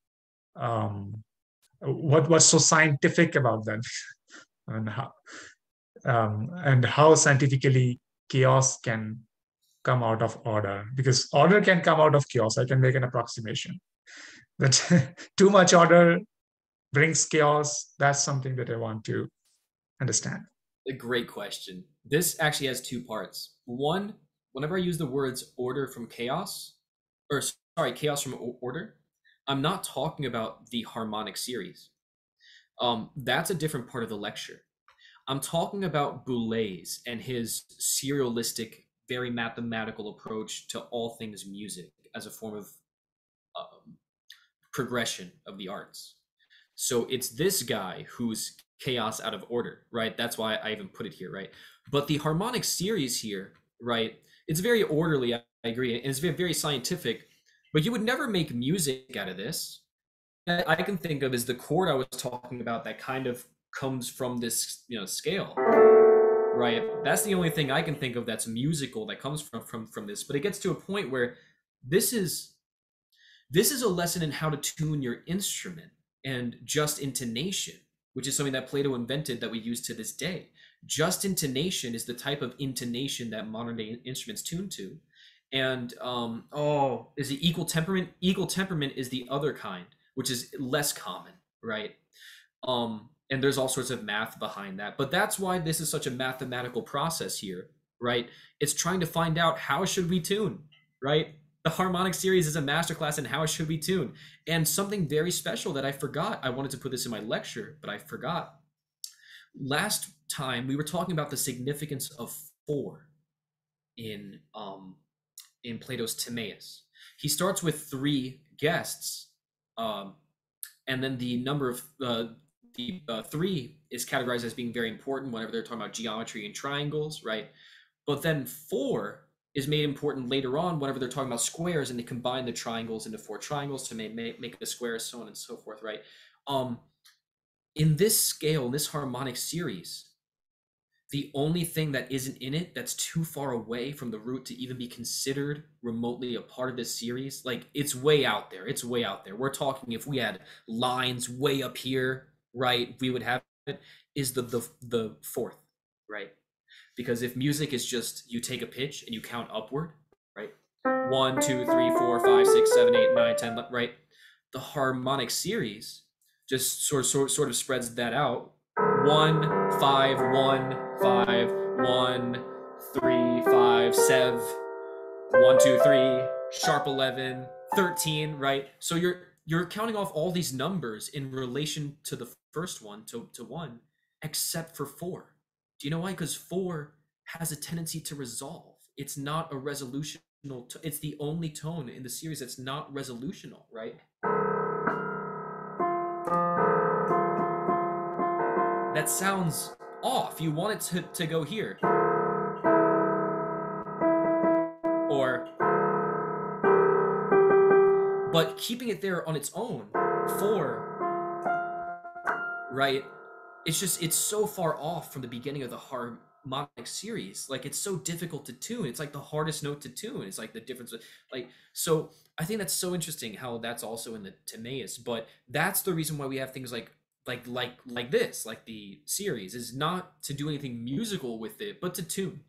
what's so scientific about that, and how scientifically chaos can come out of order? Because order can come out of chaos. I can make an approximation that too much order brings chaos. That's something that I want to understand. A great question. This actually has two parts. One, whenever I use the words order from chaos, or sorry, chaos from order, I'm not talking about the harmonic series. That's a different part of the lecture. I'm talking about Boulez and his serialistic, very mathematical approach to all things music as a form of progression of the arts. So it's this guy who's chaos out of order, right? That's why I even put it here, right? But the harmonic series here, right? It's very orderly, I agree, and it's very, very scientific, but you would never make music out of this. I can think of as the chord I was talking about that kind of comes from this, scale, right? That's the only thing I can think of that's musical that comes from this. But it gets to a point where this is a lesson in how to tune your instrument and just intonation, which is something that Plato invented that we use to this day. Just intonation is the type of intonation that modern day instruments tune to. And is it equal temperament? Equal temperament is the other kind, which is less common, right? And there's all sorts of math behind that. But that's why this is such a mathematical process here, right? It's trying to find out, how should we tune, right? The harmonic series is a masterclass in how should we tune. And something very special that I forgot, I wanted to put this in my lecture, but I forgot. Last time we were talking about the significance of 4 in Plato's Timaeus. He starts with 3 guests, and then the number of 3 is categorized as being very important whenever they're talking about geometry and triangles, right? But then 4 is made important later on whenever they're talking about squares, and they combine the triangles into 4 triangles to make a square, so on and so forth, right? In this scale, in this harmonic series, the only thing that isn't in it that's too far away from the root to even be considered remotely a part of this series, like, it's way out there. It's way out there. We're talking, if we had lines way up here, right, we would have it, is the 4th, right? Because if music is just, you take a pitch and you count upward, right? 1, 2, 3, 4, 5, 6, 7, 8, 9, 10, right? The harmonic series just sort of spreads that out. 1, 5, 1, 5, 1, 3, 5, 5, Sev, 1, 2, 3, sharp 11, 13, right? So you're counting off all these numbers in relation to the first one, to 1, except for 4. Do you know why? Because 4 has a tendency to resolve. It's not a resolutional, it's the only tone in the series that's not resolutional, right? That sounds off. You want it to go here. But keeping it there on its own, 4, right? It's so far off from the beginning of the harmonic series. Like, it's so difficult to tune. It's like the hardest note to tune. It's like the difference, like, so I think that's so interesting how that's also in the Timaeus. But that's the reason why we have things like this, like the series, is not to do anything musical with it, but to tune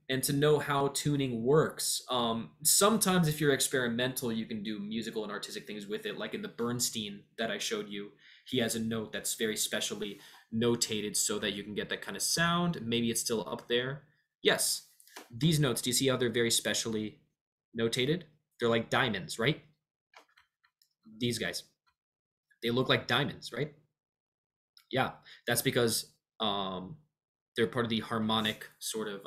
and to know how tuning works. Sometimes if you're experimental, you can do musical and artistic things with it. Like in the Bernstein that I showed you, he has a note that's very specially notated so that you can get that kind of sound. Maybe it's still up there. Yes, these notes, do you see how they're very specially notated? They're like diamonds, right? These guys, they look like diamonds, right? Yeah, that's because they're part of the harmonic sort of,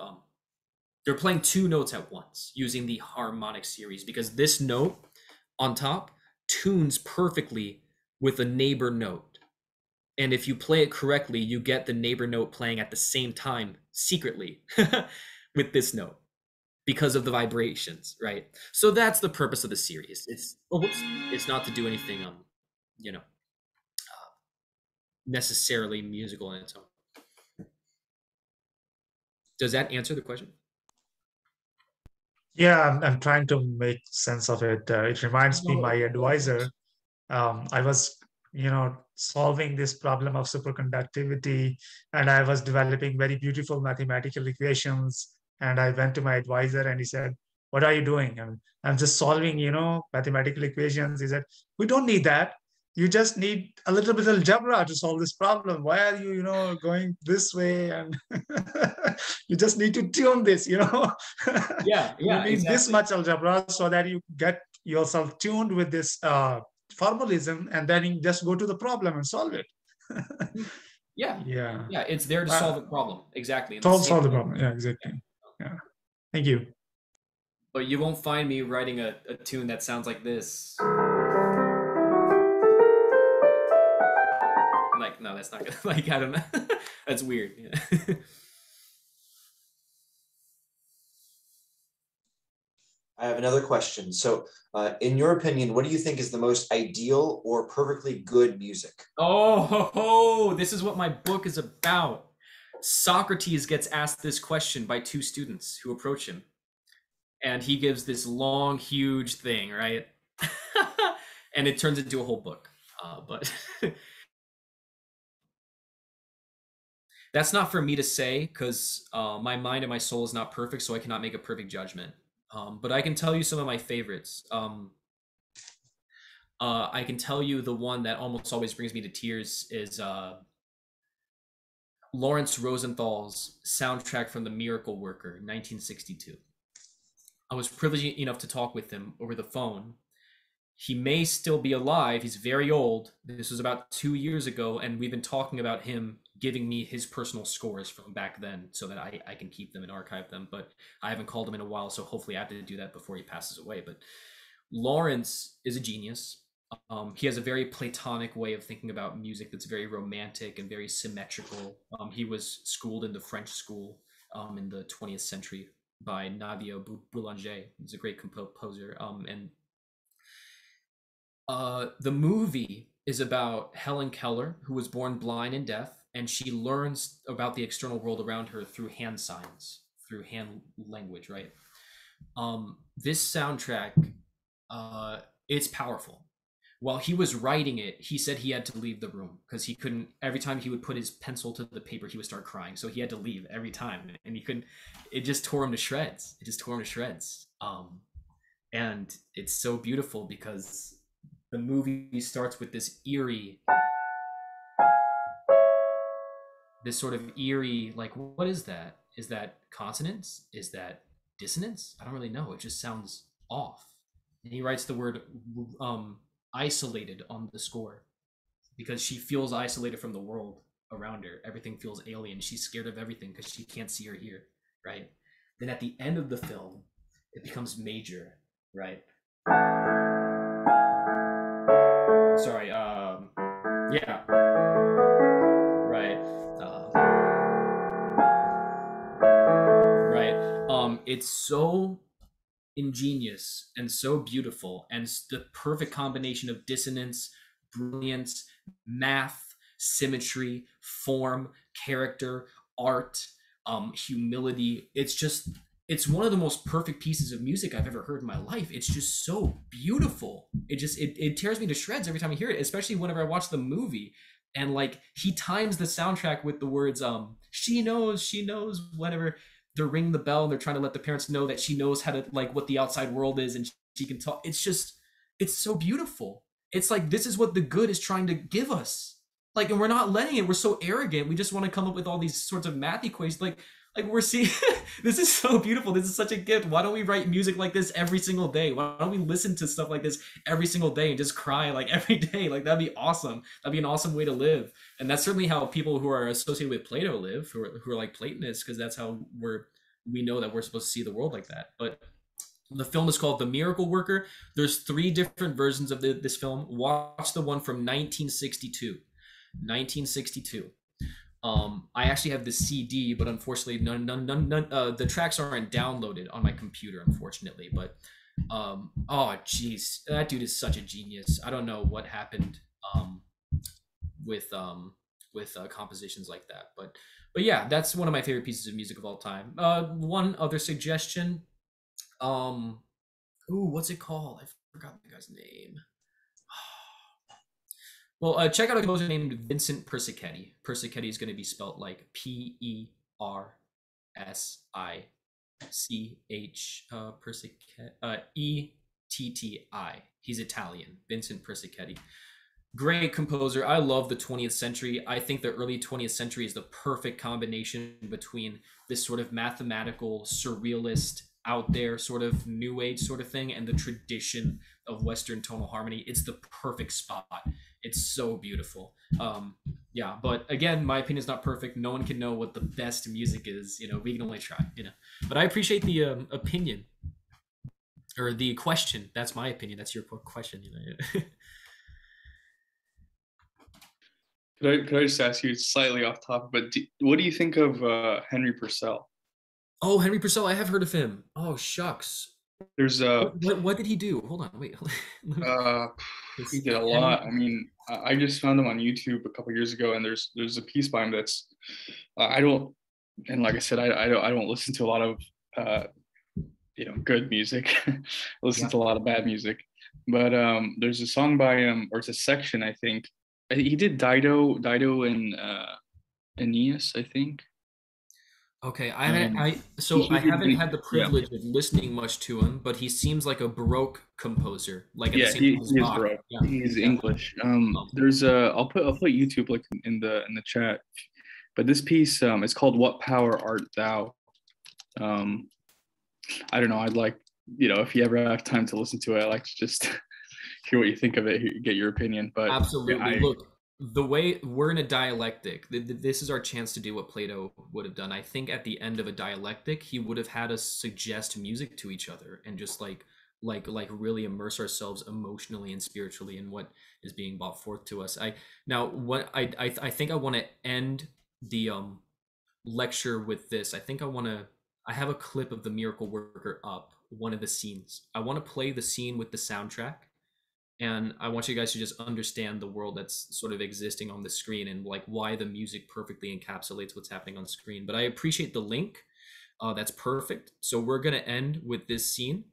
they're playing 2 notes at once using the harmonic series, because this note on top tunes perfectly with a neighbor note. And if you play it correctly, you get the neighbor note playing at the same time secretly with this note because of the vibrations, right? So that's the purpose of the series. It's not to do anything, necessarily musical in its own. Does that answer the question? Yeah, I'm trying to make sense of it. It reminds me, my advisor, I was, solving this problem of superconductivity, and I was developing very beautiful mathematical equations. And I went to my advisor and he said, "What are you doing?" And I'm just solving, mathematical equations. He said, "We don't need that. You just need a little bit of algebra to solve this problem. Why are you, going this way? And you just need to tune this, Yeah, you need exactly. this much algebra so that you get yourself tuned with this formalism, and then you just go to the problem and solve it." Yeah. Yeah. Yeah, it's there to solve a problem. Exactly. Solve the problem. Yeah, exactly. Yeah. Thank you. But you won't find me writing a tune that sounds like this. Like, no, that's not good. Like, I don't know. That's weird. Yeah. I have another question. So, in your opinion, what do you think is the most ideal or perfectly good music? Oh, this is what my book is about. Socrates gets asked this question by 2 students who approach him. And he gives this long, huge thing, right? And it turns into a whole book. But that's not for me to say, because my mind and my soul is not perfect, so I cannot make a perfect judgment. But I can tell you some of my favorites. I can tell you the one that almost always brings me to tears is Lawrence Rosenthal's soundtrack from The Miracle Worker, 1962. I was privileged enough to talk with him over the phone. He may still be alive. He's very old. This was about 2 years ago, and we've been talking about him giving me his personal scores from back then so that I can keep them and archive them. But I haven't called him in a while, so hopefully I have to do that before he passes away. But Lawrence is a genius. He has a very Platonic way of thinking about music that's very romantic and very symmetrical. He was schooled in the French school in the 20th century by Nadia Boulanger. He's a great composer. And the movie is about Helen Keller, who was born blind and deaf, and she learns about the external world around her through hand signs, through hand language, right? This soundtrack, it's powerful. While he was writing it, he said he had to leave the room because he couldn't, every time he would put his pencil to the paper, he would start crying. So he had to leave every time, and he couldn't, it just tore him to shreds. It just tore him to shreds. And it's so beautiful because the movie starts with this eerie, this sort of eerie, like, what is that? Is that consonance? Is that dissonance? I don't really know. It just sounds off. And he writes the word isolated on the score because she feels isolated from the world around her. Everything feels alien. She's scared of everything because she can't see or hear, right? Then at the end of the film, it becomes major, right? Sorry, yeah, right, right. It's so ingenious and so beautiful, and the perfect combination of dissonance, brilliance, math, symmetry, form, character, art, humility. It's one of the most perfect pieces of music I've ever heard in my life. It's just so beautiful. It tears me to shreds every time I hear it, especially whenever I watch the movie. And like he times the soundtrack with the words, she knows, whatever. They're ringing the bell and they're trying to let the parents know that she knows how to, like, what the outside world is and she can talk. It's so beautiful. It's like, this is what the good is trying to give us. Like, and we're not letting it. We're so arrogant. We just want to come up with all these sorts of math equations. Like we're seeing, this is so beautiful. This is such a gift. Why don't we write music like this every single day? Why don't we listen to stuff like this every single day and just cry like every day? Like, that'd be awesome. That'd be an awesome way to live. And that's certainly how people who are associated with Plato live, who are like Platonists, because that's how we know that we're supposed to see the world like that. But the film is called The Miracle Worker. There's 3 different versions of this film. Watch the one from 1962. 1962. I actually have the CD, but unfortunately, none. The tracks aren't downloaded on my computer, unfortunately. But oh geez, that dude is such a genius. I don't know what happened with compositions like that, but yeah, that's one of my favorite pieces of music of all time. One other suggestion. Ooh, what's it called? I forgot the guy's name. Well, check out a composer named Vincent Persichetti. Persichetti is going to be spelled like Persichi. Etti. He's Italian. Vincent Persichetti. Great composer. I love the 20th century. I think the early 20th century is the perfect combination between this sort of mathematical, surrealist, out there sort of new age sort of thing and the tradition of Western tonal harmony. It's the perfect spot. It's so beautiful. Yeah, but again, my opinion is not perfect. No one can know what the best music is. We can only try. But I appreciate the opinion or the question. That's my opinion. That's your question. Could I just ask you slightly off topic, but what do you think of Henry Purcell? Oh, Henry Purcell, I have heard of him. Oh, shucks. There's what did he do? Hold on, wait. He did a lot. I mean, I just found him on YouTube a couple years ago, and there's a piece by him that's I don't, and like I said, I don't listen to a lot of good music. I listen to a lot of bad music, but there's a song by him, or it's a section, I think. He did Dido and Aeneas, I think. Okay, I haven't had the privilege of listening much to him, but he seems like a Baroque composer. Like he's Baroque. Yeah. He's English. There's I'll put YouTube link in the chat. But this piece, it's called "What Power Art Thou." I don't know. I'd like, if you ever have time to listen to it, I'd like to just hear what you think of it, get your opinion. But absolutely, look. The way we're in a dialectic, this is our chance to do what Plato would have done. I think at the end of a dialectic, he would have had us suggest music to each other and just like really immerse ourselves emotionally and spiritually in what is being brought forth to us. I think I want to end the lecture with this. I have a clip of The Miracle Worker up, one of the scenes. I want to play the scene with the soundtrack. And I want you guys to just understand the world that's sort of existing on the screen and like why the music perfectly encapsulates what's happening on screen. But I appreciate the link. That's perfect. So we're going to end with this scene.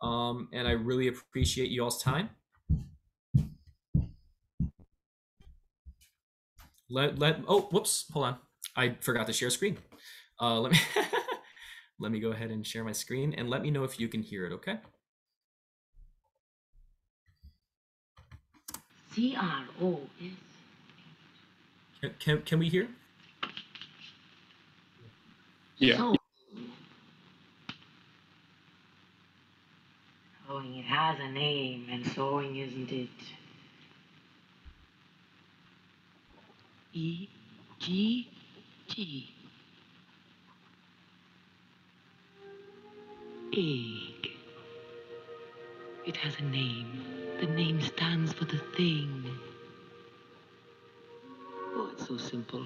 And I really appreciate you all's time. Oh, whoops. Hold on. I forgot to share screen. Let me go ahead and share my screen and let me know if you can hear it, okay? CROS. Can we hear? Yeah. So, sewing, it has a name, and sewing isn't it? E-G-G. Egg. It has a name. The name stands for the thing. Oh, it's so simple.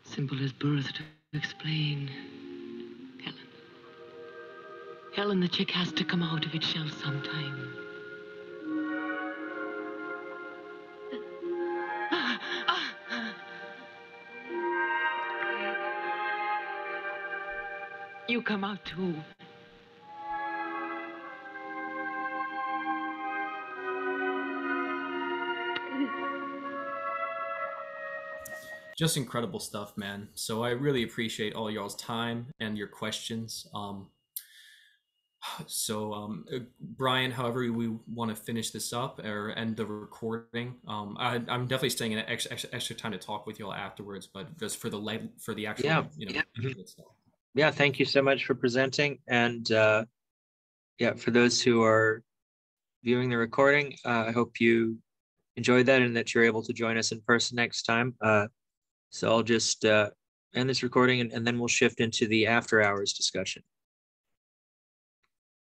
Simple as birth to explain. Helen. Helen, the chick has to come out of its shell sometime. You come out too. Just incredible stuff, man. So I really appreciate all y'all's time and your questions. Brian, however we want to finish this up or end the recording, I'm definitely staying in extra time to talk with y'all afterwards. But just for the actual, Yeah, thank you so much for presenting. And for those who are viewing the recording, I hope you enjoyed that and that you're able to join us in person next time. So I'll just end this recording and then we'll shift into the after hours discussion.